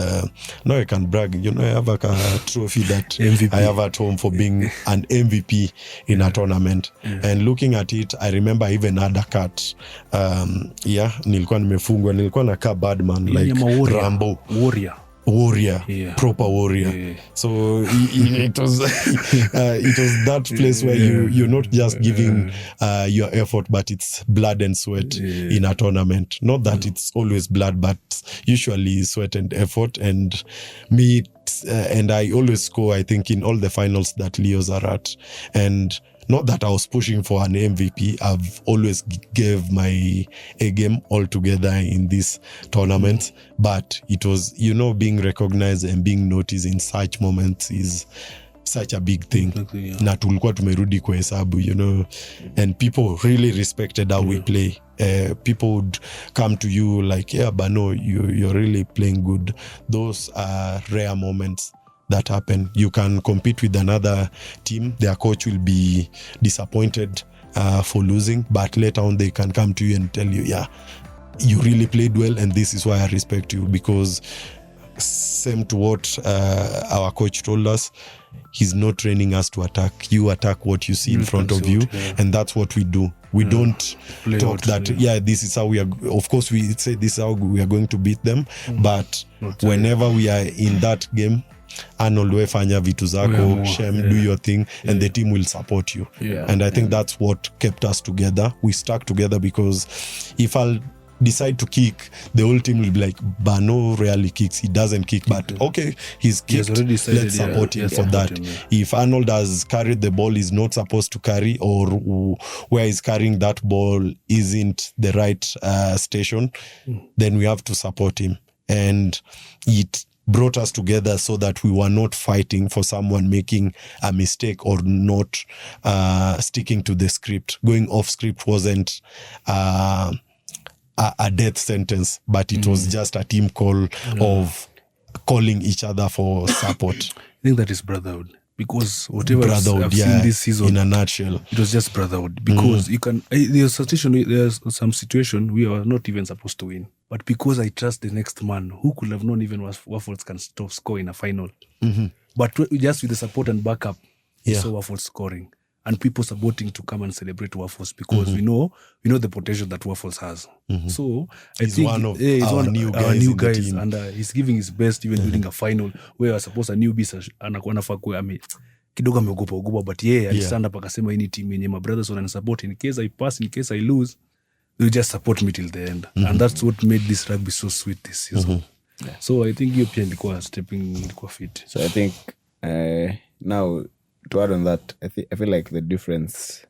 now I can brag, I have a trophy that MVP. I have at home for being an MVP in a tournament. And looking at it, I remember I even had a cut. Nilikuwa nimefungwa, nilikuwa na Badman, like Rambo warrior, proper warrior. So it was that place where you're not just giving your effort, but it's blood and sweat in a tournament. Not that it's always blood, but usually sweat and effort. And me and I always score, I think, in all the finals that Leos are at. And not that I was pushing for an MVP. I've always gave my A game all together in this tournament. But it was, being recognized and being noticed in such moments is such a big thing. Na tulikuwa tumerudi kwa hesabu, and people really respected how we play. People would come to you like, Bano, you're really playing good. Those are rare moments that happen. You can compete with another team, their coach will be disappointed for losing, but later on they can come to you and tell you, you really played well, and this is why I respect you, because same to what our coach told us, he's not training us to attack. You attack what you see in front of you, and that's what we do. We don't talk that, this is how we are. Of course, we say this is how we are going to beat them, but whenever we are in that game, Arnold, wefanya vitu zako, Shem, do your thing, and the team will support you. And I think that's what kept us together. We stuck together, because if I'll decide to kick, the whole team will be like, Bano rarely kicks, he doesn't kick, but okay, he's kicked, let's support him for that. If Arnold has carried the ball he's not supposed to carry, or where he's carrying that ball isn't the right station, then we have to support him. And it brought us together so that we were not fighting for someone making a mistake or not sticking to the script. Going off script wasn't a death sentence, but it was just a team call of calling each other for support. I think that is brotherhood, because whatever I've seen this season, in a nutshell, it was just brotherhood. Because you can, there's some situation we are not even supposed to win, but because I trust the next man, who could have known even Waffles can stop score in a final, but just with the support and backup, we saw Waffles scoring. And people supporting to come and celebrate Waffles, because we know the potential that Waffles has. So I think one of our new guys, and he's giving his best, even during a final where I suppose a newbie anakuwa nafaa kuwa kidogo ameogopa, but stand up akasema any team yenye my brothers want to support, in case I pass, in case I lose, they'll just support me till the end. And that's what made this rugby so sweet this season. So I think hiyo pia ilikuwa fit. So I think now, to add on that, I feel like the difference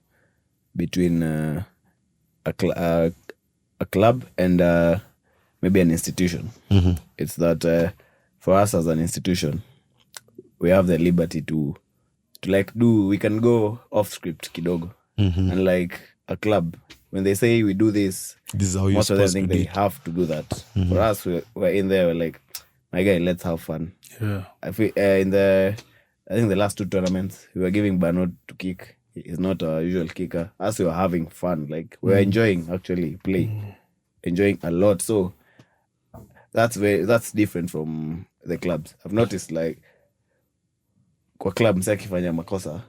between a club and maybe an institution, it's that for us as an institution, we have the liberty to like we can go off script kidogo, and like a club, when they say we do this is how most of them think they have to do that. For us, we're in there, we're like, my guy, let's have fun. I feel I think the last two tournaments, we were giving Bano to kick. He's not a usual kicker. As we were having fun, like we were enjoying actually play, enjoying a lot. So that's different from the clubs. I've noticed, like kwa club msaki akifanya makosa,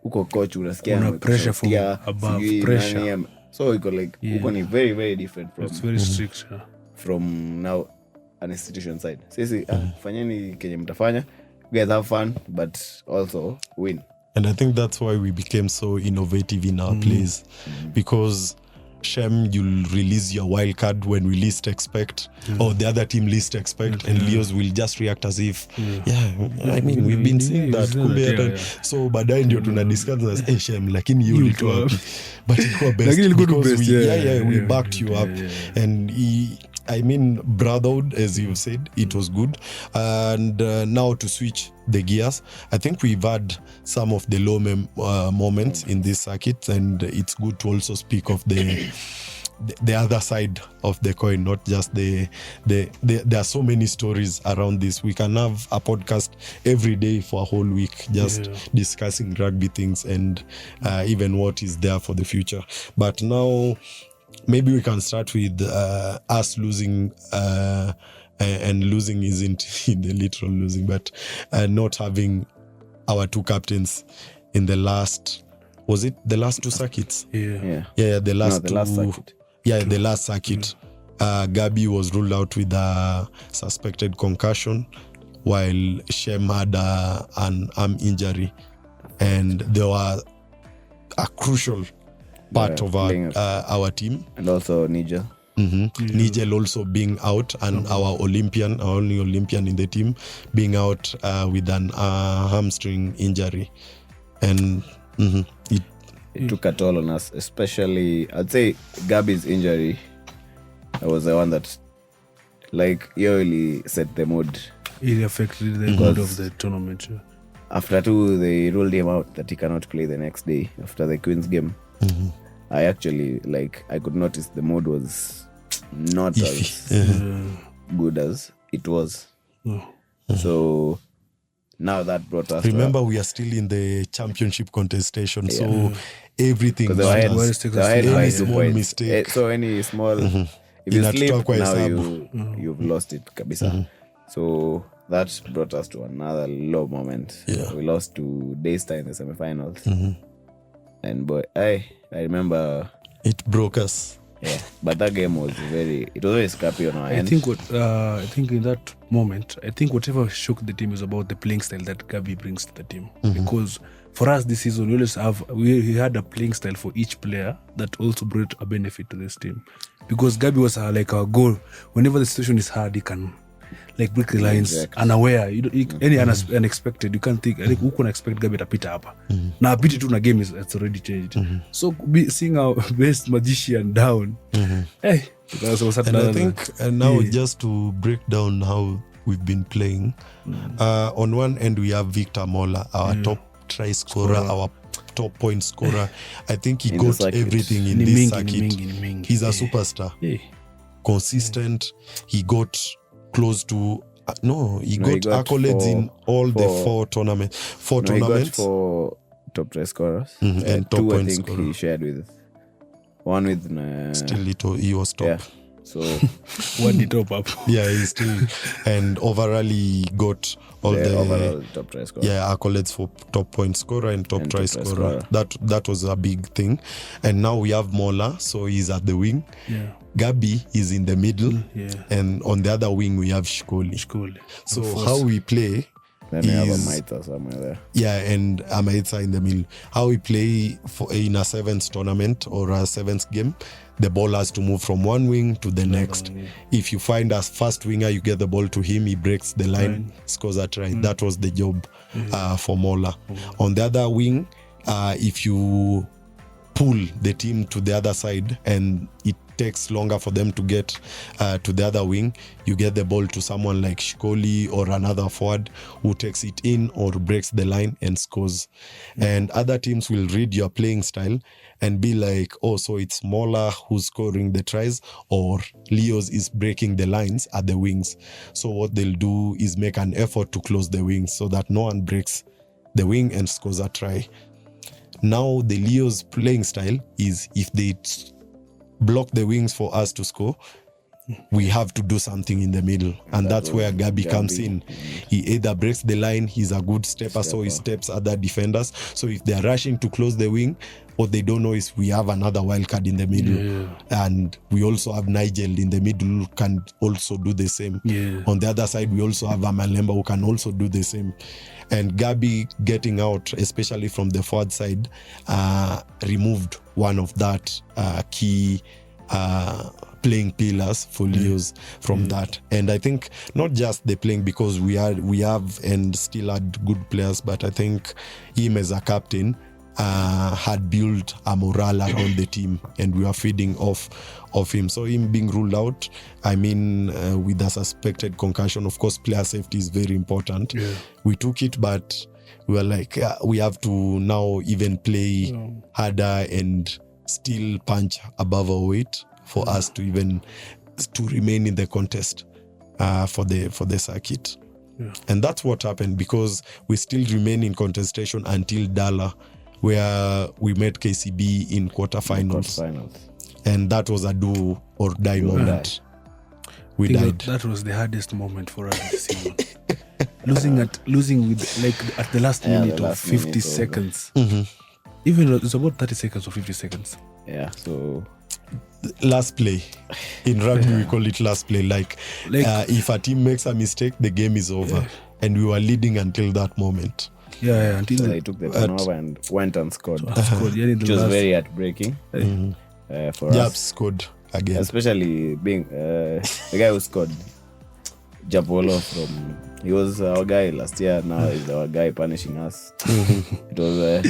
uko coach unasikia pressure from above, pressure. So you go like uko ni very very different from. It's very strict from now an institution side. Sisi fanyeni kenye mtafanya. You guys have fun, but also win. And I think that's why we became so innovative in our plays, because Shem, you'll release your wild card when we least expect, or the other team least expect, and Leos will just react as if, I mean, we've been seeing that. So baadaye ndio tunadiscuss as Shem, lakini you ulitoa wapi? But ilikuwa best because we backed you up, and I mean, brotherhood, as you've said, it was good. And now to switch the gears, I think we've had some of the low moments in this circuit, and it's good to also speak of the other side of the coin, not just there are so many stories around this. We can have a podcast every day for a whole week, just discussing rugby things and even what is there for the future. But now, maybe we can start with us losing, and losing isn't in the literal losing, but not having our two captains in the last, was it the last two circuits? The last circuit. The last circuit. Gabi was ruled out with a suspected concussion, while Shem had an arm injury, and they were a crucial part of our team. And also Nigel. Nigel also being out, and our only Olympian in the team being out with an hamstring injury. And it took a toll on us, especially, I'd say Gabi's injury was the one that like really set the mood. It affected the mood of the tournament. After two, they ruled him out that he cannot play the next day after the Queen's game. I actually, I could notice the mood was not as good as it was. So now that brought us. Remember, we are still in the championship contestation, so everything. Any small mistake. So any small if you Inatutoa sleep kwa now hesabu. you've lost it kabisa. So that brought us to another low moment. We lost to Daystar in the semifinals. And boy, I remember it broke us. Yeah, but that game was very scrappy on our end. I think in that moment, I think whatever shook the team is about the playing style that Gabi brings to the team. Because for us this season, we had a playing style for each player that also brought a benefit to this team. Because Gabi was like our goal. Whenever the situation is hard, he can like break the lines, unaware. Any unexpected, you can't think. Like, who can expect Gabi to pita hapa? Na pita tu na game it's already changed. So seeing our best magician down, hey, and I think now just to break down how we've been playing, on one end we have Victor Mola, our top try scorer, our top point scorer. I think he got everything in this circuit. He's a superstar. Consistent. He got close to he got accolades in all the four tournaments. He got 4 top try scorers, and top 2 point I think scorer. he shared with one with still he was top. Yeah. So one the top up. Yeah, he's still and overall he got all the overall top try scorer. Yeah, accolades for top point scorer and top try scorer. That was a big thing. And now we have Mola, so he's at the wing. Yeah. Gabi is in the middle, and on the other wing we have Shkoli. So how we play then we have a Maita somewhere there. Yeah, and Amaitsa in the middle. How we play in a 7th tournament or a 7th game, the ball has to move from one wing to the next. If you find a fast winger, you get the ball to him, he breaks the line, scores a try. That was the job for Mola. On the other wing, if you pull the team to the other side and it takes longer for them to get to the other wing, you get the ball to someone like Shkoli or another forward who takes it in or breaks the line and scores. And other teams will read your playing style and be like, oh, so it's Mola who's scoring the tries or Leos is breaking the lines at the wings. So what they'll do is make an effort to close the wings so that no one breaks the wing and scores a try. Now the Leos playing style is if they block the wings for us to score, we have to do something in the middle, and that's where Gabi comes in. He either breaks the line, he's a good stepper, so he steps other defenders. So if they're rushing to close the wing, what they don't know is we have another wild card in the middle, and we also have Nigel in the middle who can also do the same. On the other side, we also have Amalemba who can also do the same. And Gabi getting out, especially from the forward side, removed one of that key playing pillars for Leos from that. And I think not just the playing, because we have and still had good players, but I think him as a captain had built a morale around the team, and we are feeding off him. So him being ruled out, I mean, with a suspected concussion, of course, player safety is very important. We took it, but we were like, we have to now even play harder and still punch above our weight for us to even to remain in the contest for the circuit. And that's what happened, because we still remain in contestation until Dala, where we met KCB in quarterfinals. And that was a do or die moment. We died. That was the hardest moment for us this season. losing with like at the last minute of 50 seconds. Even it's about 30 seconds or 50 seconds. Yeah, so last play. In rugby, we call it last play. Like if a team makes a mistake, the game is over. And we were leading until that moment. Until they took the turnover and went and scored. Which was very heartbreaking for us. Scored again. Especially being the guy who scored, Japolo he was our guy last year, now he's our guy punishing us. It was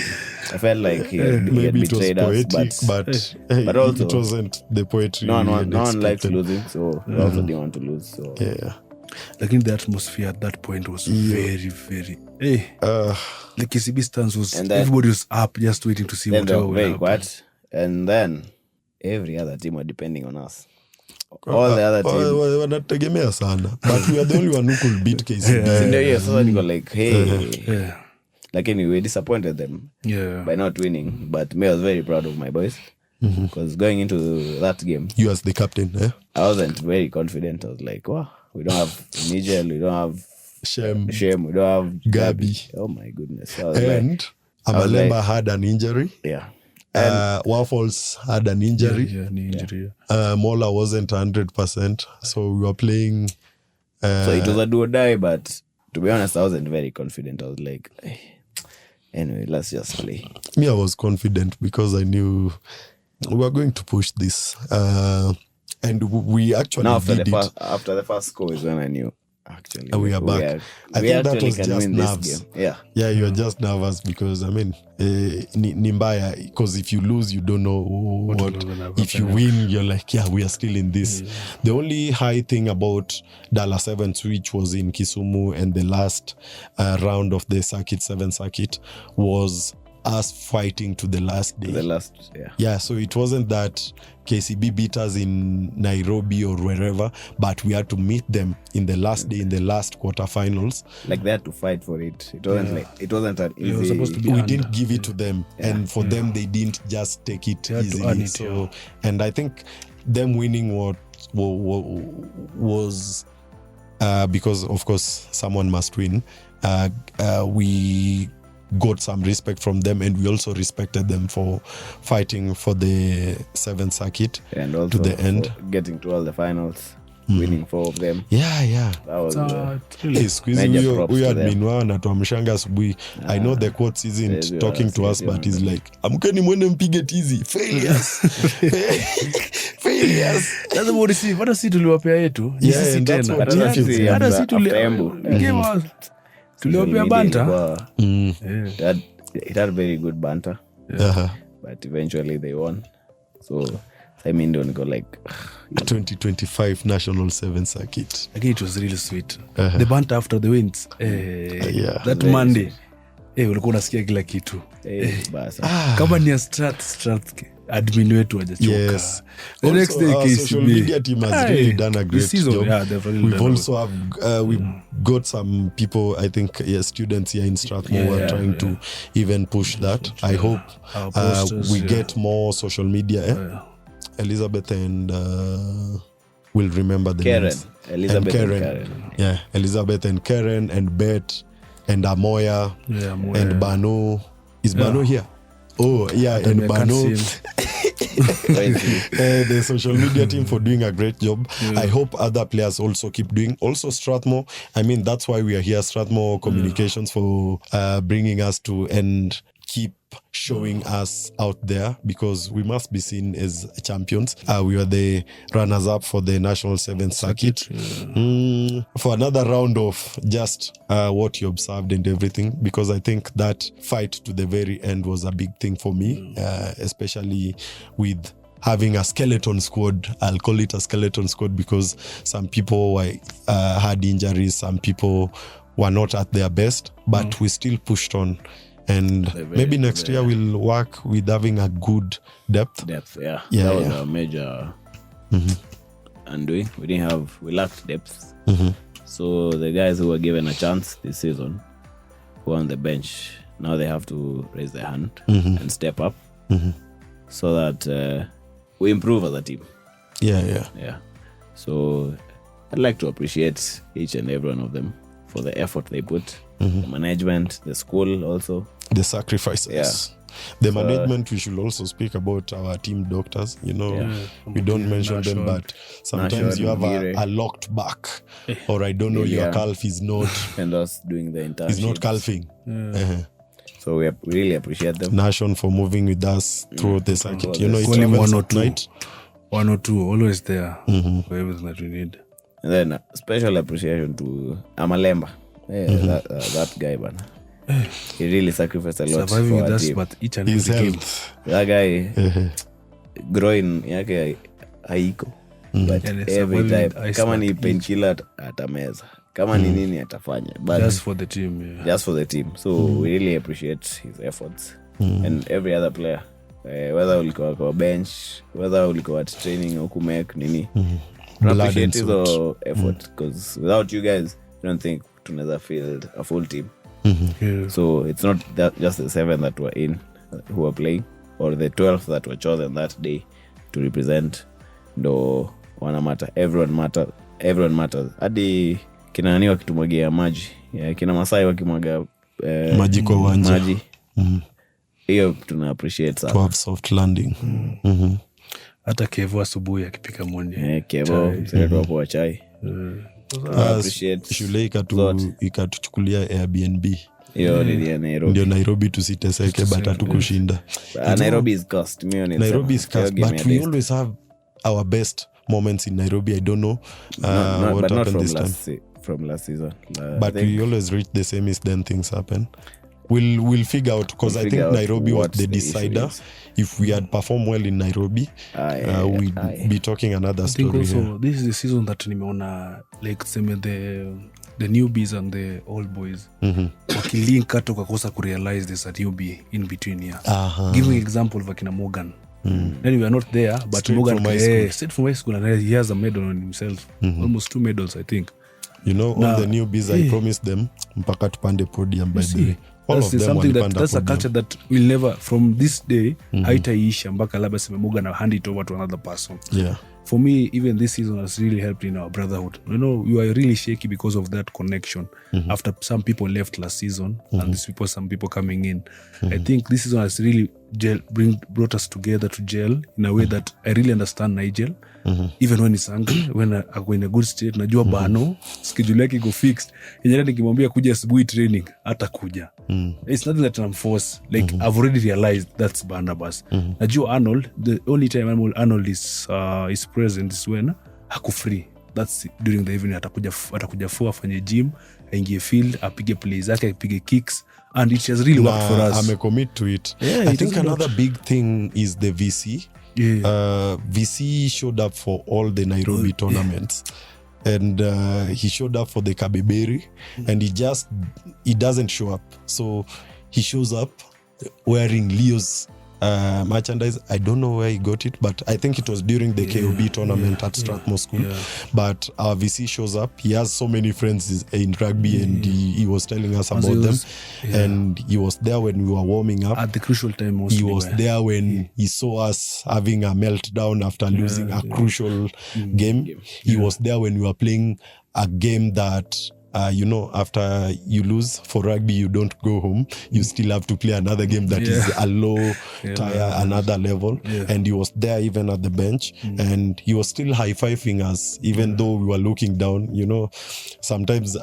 I felt like he had betrayed us, but also it wasn't the poetry. No one likes losing, so we also didn't want to lose. So like in the atmosphere at that point was very, very like KCB stands was everybody was up just waiting to see what will happen. Quiet. And then every other team were depending on us. All the other teams wanategemea sana, but we are the only one who could beat KCB. So we go like, like anyway, disappointed them by not winning. But me, I was very proud of my boys. Because going into that game, you as the captain, I wasn't very confident. I was like, wow, we don't have Nigel, we don't have Shem, we don't have Gabi. Oh my goodness. And Amalemba had an injury. Yeah. Waffles had an injury. Mola wasn't 100%. So we were playing. So it was a do or die, but to be honest, I wasn't very confident. I was like, anyway, let's just play. Me, I was confident because I knew we were going to push this. And we actually did it. After the first score is when I knew. Actually, we are back. I think that was just nerves. Yeah, you're just nervous because Nimbaya. Because if you lose, you don't know what. If you win, you're like, we are still in this. Yeah. The only high thing about Dallas Sevens, which was in Kisumu, and the last round of the Seven circuit, was us fighting to the last day. So it wasn't that KCB beat us in Nairobi or wherever, but we had to meet them in the last day, in the last quarterfinals. Like they had to fight for it. It wasn't an easy. It was supposed to be. We didn't give it to them, and for them, they didn't just take it easily. And I think them winning was because of course someone must win. We got some respect from them, and we also respected them for fighting for the 7th circuit and also to the end, getting to all the finals, winning 4 of them. That was huyo admin wao anatuamshanga asubuhi. I know the quotes isn't talking to us, but he's like, amkeni mwende mpige tizi. Failures. That's what see. Hata si tuliwapea yetu. Hata si tuliwapea tuliopea banta. It had very good banter, but eventually they won. So I mean, don't go like 2025 National 7 circuit. Again, it was really sweet. The banter after the wins. That Monday, ulikuwa unasikia kila kitu. Kama ni Strath admin wetu hajachoka. The next day social media team has really done a great job. We've also we've got some people, I think students here in Strathmore who are trying to even push that. I hope we get more social media. Elizabeth and we'll remember the names. Elizabeth and Karen. Yeah, Elizabeth and Karen and Beth and Amoya and Bano. Is Bano here? Oh, and Bano. The social media team for doing a great job. I hope other players also keep doing. Also Strathmore, I mean, that's why we are here, Strathmore Communications, for bringing us to and keep showing us out there, because we must be seen as champions. We were the runners-up for the National 7th circuit. For another round of just what you observed and everything, because I think that fight to the very end was a big thing for me, especially with having a skeleton squad. I'll call it a skeleton squad because some people had injuries, some people were not at their best, but we still pushed on. And maybe next year we'll work with having a good depth. That was a major undoing. We lacked depth. So the guys who were given a chance this season, who are on the bench, now they have to raise their hand and step up so that we improve as a team. Yeah. So I'd like to appreciate each and every one of them for the effort they put. The management, the school also. The sacrifices. The management, we should also speak about our team doctors. We don't mention them, but sometimes you have a locked back, or I don't know, your calf is not. And us doing the entire. Is not calfing. So we really appreciate them. Nation for moving with us through the circuit. It's one or two night. 1 or 2, always there for everything that we need. And then special appreciation to Amalemba. That guy, man. He really sacrificed a lot surviving for with our us, team. but each and every game. That guy, growing yake haiko, but every time kama ni painkiller atameza, kama ni nini atafanya, but just for the team. Just for the team. So we really appreciate his efforts and every other player, whether ulikuwa kwa bench, whether ulikuwa at training au kumake nini. Appreciate his effort, because without you guys, I don't think tunaweza field a full team. So it's not just the 7 that were in who are playing. or the 12 that were chosen that day to represent ndo wana matter. Everyone matters. Hadi kina nani wakitumwagia maji, kina Masai wakimwaga maji kwa uwanja. Hiyo tuna appreciate sana. To have soft landing. Hata Kevo asubuhi akipika mwoni. Kevo mseretu wapo wa chai. Shule ikatuchukulia Airbnb. Hiyo ni Nairobi. Ndio Nairobi tusiteseke but hatukushinda. Nairobi is cost. Nairobi is cost, but we always have our best moments in Nairobi. I don't know what happened this time. From last season. But we always reach the same is then things happen. We'll figure out, because I think Nairobi was the decider. If we had performed well in Nairobi, we'd be talking another story. I think also here. This is the season that nimeona like the newbies and the old boys wakilink hata ukakosa kurealize there's a newbie in between here. Giving example of Akina Morgan. Then we are not there, but straight Morgan straight from high school, and he has a medal on himself. Almost 2 medals, I think. You know, all the newbies, I promised them mpaka tupande podium by the way. All of them something that's a culture that will never, from this day, haitaisha mpaka labda sema Morgan na hand it over to another person. Yeah. For me, even this season has really helped in our brotherhood. You know, we were really shaky because of that connection. After some people left last season, and some people coming in. I think this season has really brought us together to gel in a way that I really understand Nigel. Even when he's angry, when ako in a good state, najua Bano, schedule yake iko fixed. Yenyewe nikimwambia kuja asubuhi training, hata kuja. It's nothing that I'm forced. Like, I've already realized that's Barnabas. Najua Arnold, the only time Arnold is present is when haku free. That's during the evening. Atakuja for afanye gym, aingie field, apige plays zake, apige kicks, and it has really worked for us. I'm commit to it. I think another big thing is the VC. VC showed up for all the Nairobi tournaments. And he showed up for the Kabeberi, and he doesn't show up. So he shows up wearing Leos merchandise. I don't know where he got it, but I think it was during the KOB tournament at Strathmore School. But our VC shows up. He has so many friends in rugby, and he was telling us about them. And he was there when we were warming up. At the crucial time mostly. He was there when he saw us having a meltdown after losing a crucial game. He was there when we were playing a game that after you lose for rugby, you don't go home. You still have to play another game that is a low tier, another level. And he was there even at the bench, and he was still high-fiving us, even though we were looking down. Sometimes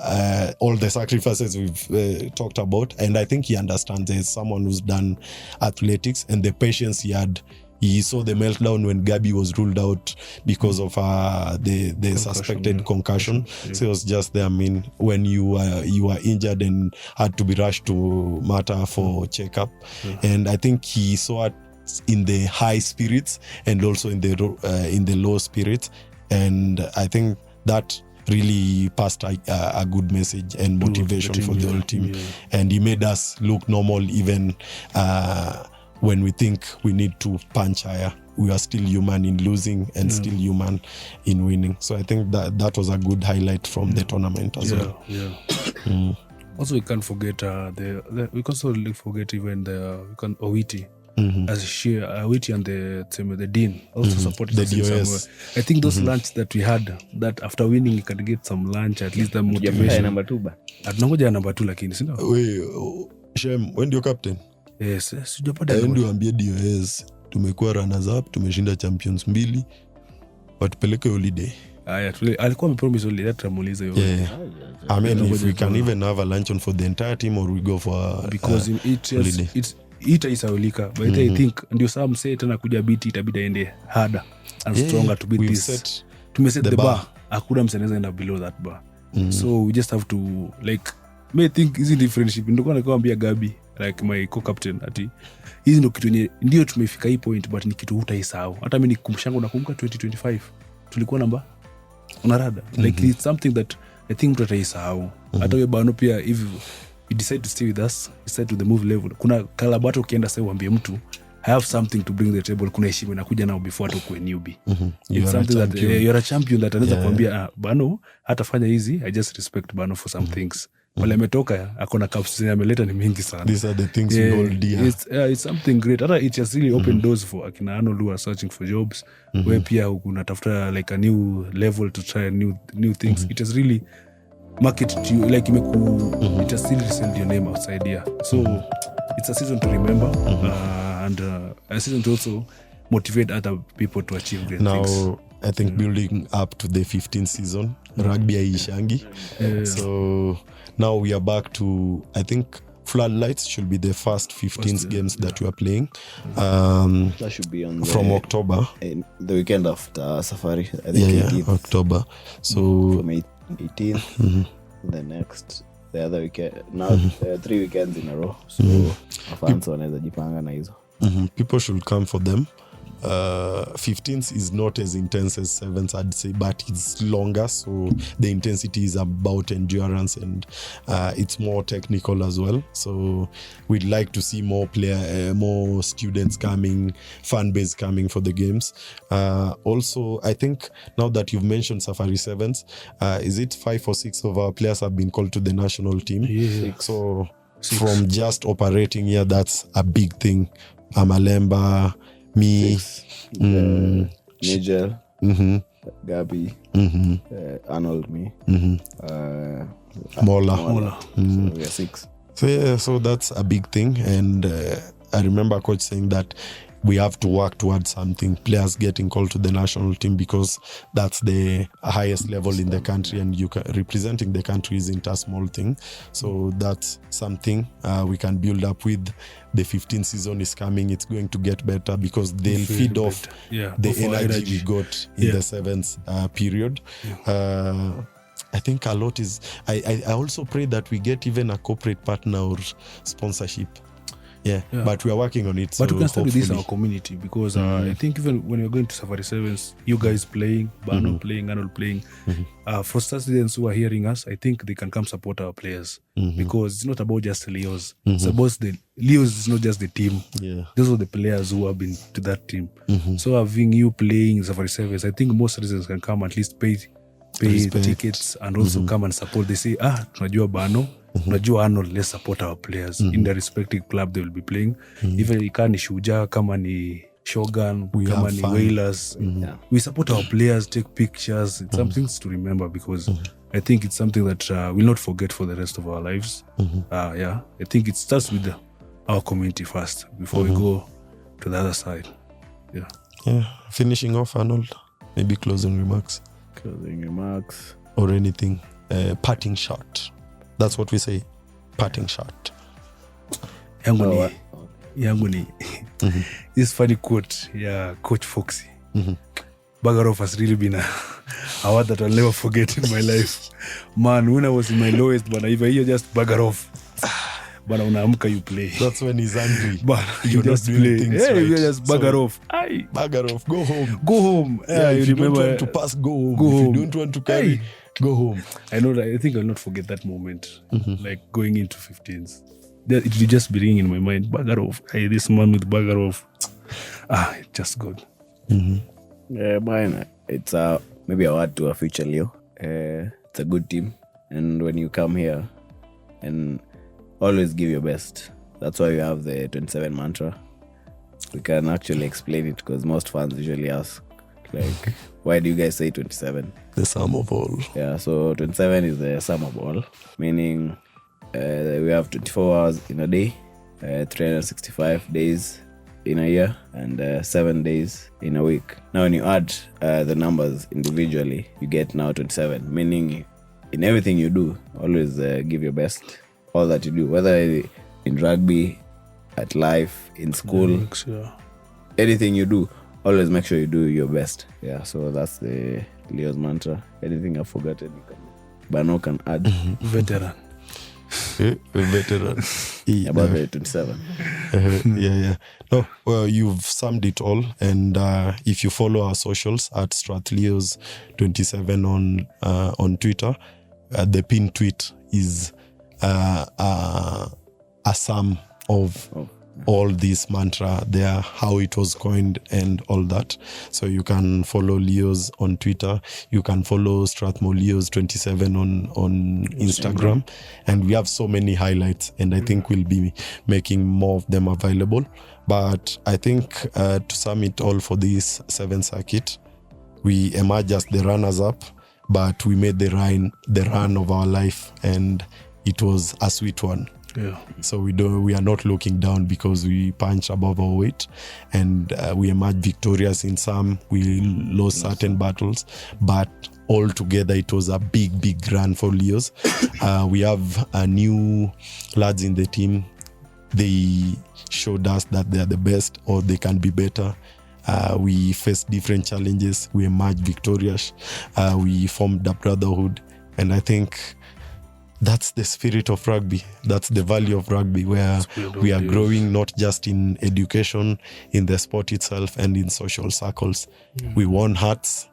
all the sacrifices we've talked about, and I think he understands as someone who's done athletics, and the patience he had. He saw the meltdown when Gabi was ruled out because of the suspected concussion. So it was just there. I mean, when you were injured and had to be rushed to Mata for checkup, and I think he saw it in the high spirits and also in the low spirits, and I think that really passed a good message and motivation for the whole team, and he made us look normal even. When we think we need to punch higher, we are still human in losing and still human in winning. So I think that was a good highlight from the tournament as well. Also, we can't forget we can also forget even Owiti. As Owiti and the Dean also supported us in some way. I think those lunch that we had, that after winning you can get some lunch, at least the motivation. Number 2 ba. Atunangoja number 2 lakini sio. Shem, when do you captain? Yes, sijapata. Ndio ambie DOS tumekuwa runners up, tumeshinda champions 2, watupeleke holiday. Alikuwa amepromise holiday, tutamuuliza hiyo. I mean, if we can even have a luncheon for the entire team, or we go for because it's itaisawilika. But I think ndio saa msee tena kuja beat itabidi aende harder and stronger to beat this. Tumeset the bar. Hakuna mseneza enda below that bar. So we just have to may think isn't the friendship. Ndio nakwambia Gabi, like my co-captain, ati hizi ndio kitu ndio tumefika hii point, but ni kitu hutaisahau. Hata mimi nikumshango nakumbuka 2025 tulikuwa namba unarada. Like it's something that I think tutaisahau. Hata wewe Bano pia, if you decide to stay with us, decide to the move level, kuna kalabato ukienda sasa uambie mtu I have something to bring to the table, kuna heshima inakuja nao before to kuwe newbie. It's something that you're a champion that anaweza kuambia Bano hatafanya hizi, I just respect Bano for some things. wale ametoka akona caps ameleta ni mingi sana. These are the things we hold dear. It's something great. It has really opened doors for akina Arnold who are searching for jobs. Where pia unatafuta like a new level to try new things. It has really marketed you like it has still reselled your name outside here. So it's a season to remember and a season to also motivate other people to achieve great things. Now, I think building up to the 15th season, rugby aishangi. So now we are back to, I think, Floodlights should be the first 15 games that we are playing. That should be on from October. The weekend after Safari, I think. October. So from 18th, the other weekend. Now 3 weekends in a row. So fans wanaweza jipanga na hizo. People should come for them. 15th is not as intense as 7th, I'd say, but it's longer, so the intensity is about endurance and it's more technical as well. So we'd like to see more students coming, fan base coming for the games. Also, I think now that you've mentioned Safari Sevens, is it 5 or 6 of our players have been called to the national team? Yeah. So from just operating here, that's a big thing. Amalemba, me, Nigel, Gabi, Arnold, me, Mola. So we are 6. So that's a big thing, and I remember coach saying that we have to work towards something, players getting called to the national team, because that's the highest level in the country, and representing the country isn't a small thing. So that's something we can build up with. The 15th season is coming. It's going to get better because they'll feed off the energy we got in the 7th period. I think a lot is... I also pray that we get even a corporate partner or sponsorship. Yeah, but we are working on it. But we can start with this in our community, because I think even when you're going to Safari Sevens, you guys playing, Barno playing, Arnold playing, for students who are hearing us, I think they can come support our players, because it's not about just Leos. It's about the Leos is not just the team. Yeah. Those are the players who have been to that team. So having you playing Safari Sevens, I think most citizens can come at least pay tickets and also come and support. They say, tunajua Barno, unajua Arnold, let's support our players in their respective club they will be playing. Even kama ni Shujaa, kama ni Shogun, kama ni Whalers, we support our players, take pictures. It's something to remember, because I think it's something that we'll not forget for the rest of our lives. I think it starts with our community first before we go to the other side. Finishing off, Arnold, maybe closing remarks or anything. Parting shot. That's what we say. Parting shot. Yangu ni this funny quote, Coach Foxy. Bagarov has really been a word that I'll never forget in my life. Man, when I was in my lowest, but if I hear just Bagarov, but unaamka you play. That's when he's angry. But you just play. Hey, you just Bagarov. Bagarov, go home. Go home. If you don't want to pass, go home. If you don't want to carry, go home. I know that. I think I'll not forget that moment. Like going into 15s. It will just be ringing in my mind. Bagarov. Hey, this man with Bagarov. It's just good. Mine, it's maybe a word to a future Leo. It's a good team. And when you come here, and always give your best. That's why we have the 27 mantra. We can actually explain it, because most fans usually ask, like, why do you guys say 27? The sum of all. Yeah, so 27 is the sum of all, meaning we have 24 hours in a day, 365 days in a year, and 7 days in a week. Now, when you add the numbers individually, you get now 27, meaning in everything you do, always give your best. All that you do, whether in rugby, at life, in school, anything you do, always make sure you do your best. Yeah, so that's the Leo's mantra. Anything I've forgotten, Bano can add. Veteran. Veteran. About the 27. No, well, you've summed it all. And if you follow our socials at Strathleos 27 on Twitter, the pinned tweet is a sum of all this mantra there, how it was coined and all that. So you can follow Leos on Twitter. You can follow Strathmore Leos 27 on Instagram. And we have so many highlights, and I think we'll be making more of them available. But I think to sum it all for this 7th circuit, we emerged as the runners-up, but we made the run of our life, and it was a sweet one. Yeah. So we are not looking down because we punched above our weight, and we emerged victorious in some. We lost certain battles, but all together it was a big run for Leos. We have new lads in the team. They showed us that they are the best, or they can be better. We faced different challenges. We emerged victorious. We formed a brotherhood, and I think that's the spirit of rugby. That's the value of rugby, where we are growing not just in education, in the sport itself, and in social circles. We won hearts,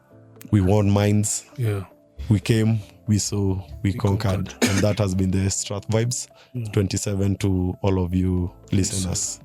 we won minds. Yeah. We came, we saw, we conquered. And that has been the Strath Vibes 27 to all of you listeners.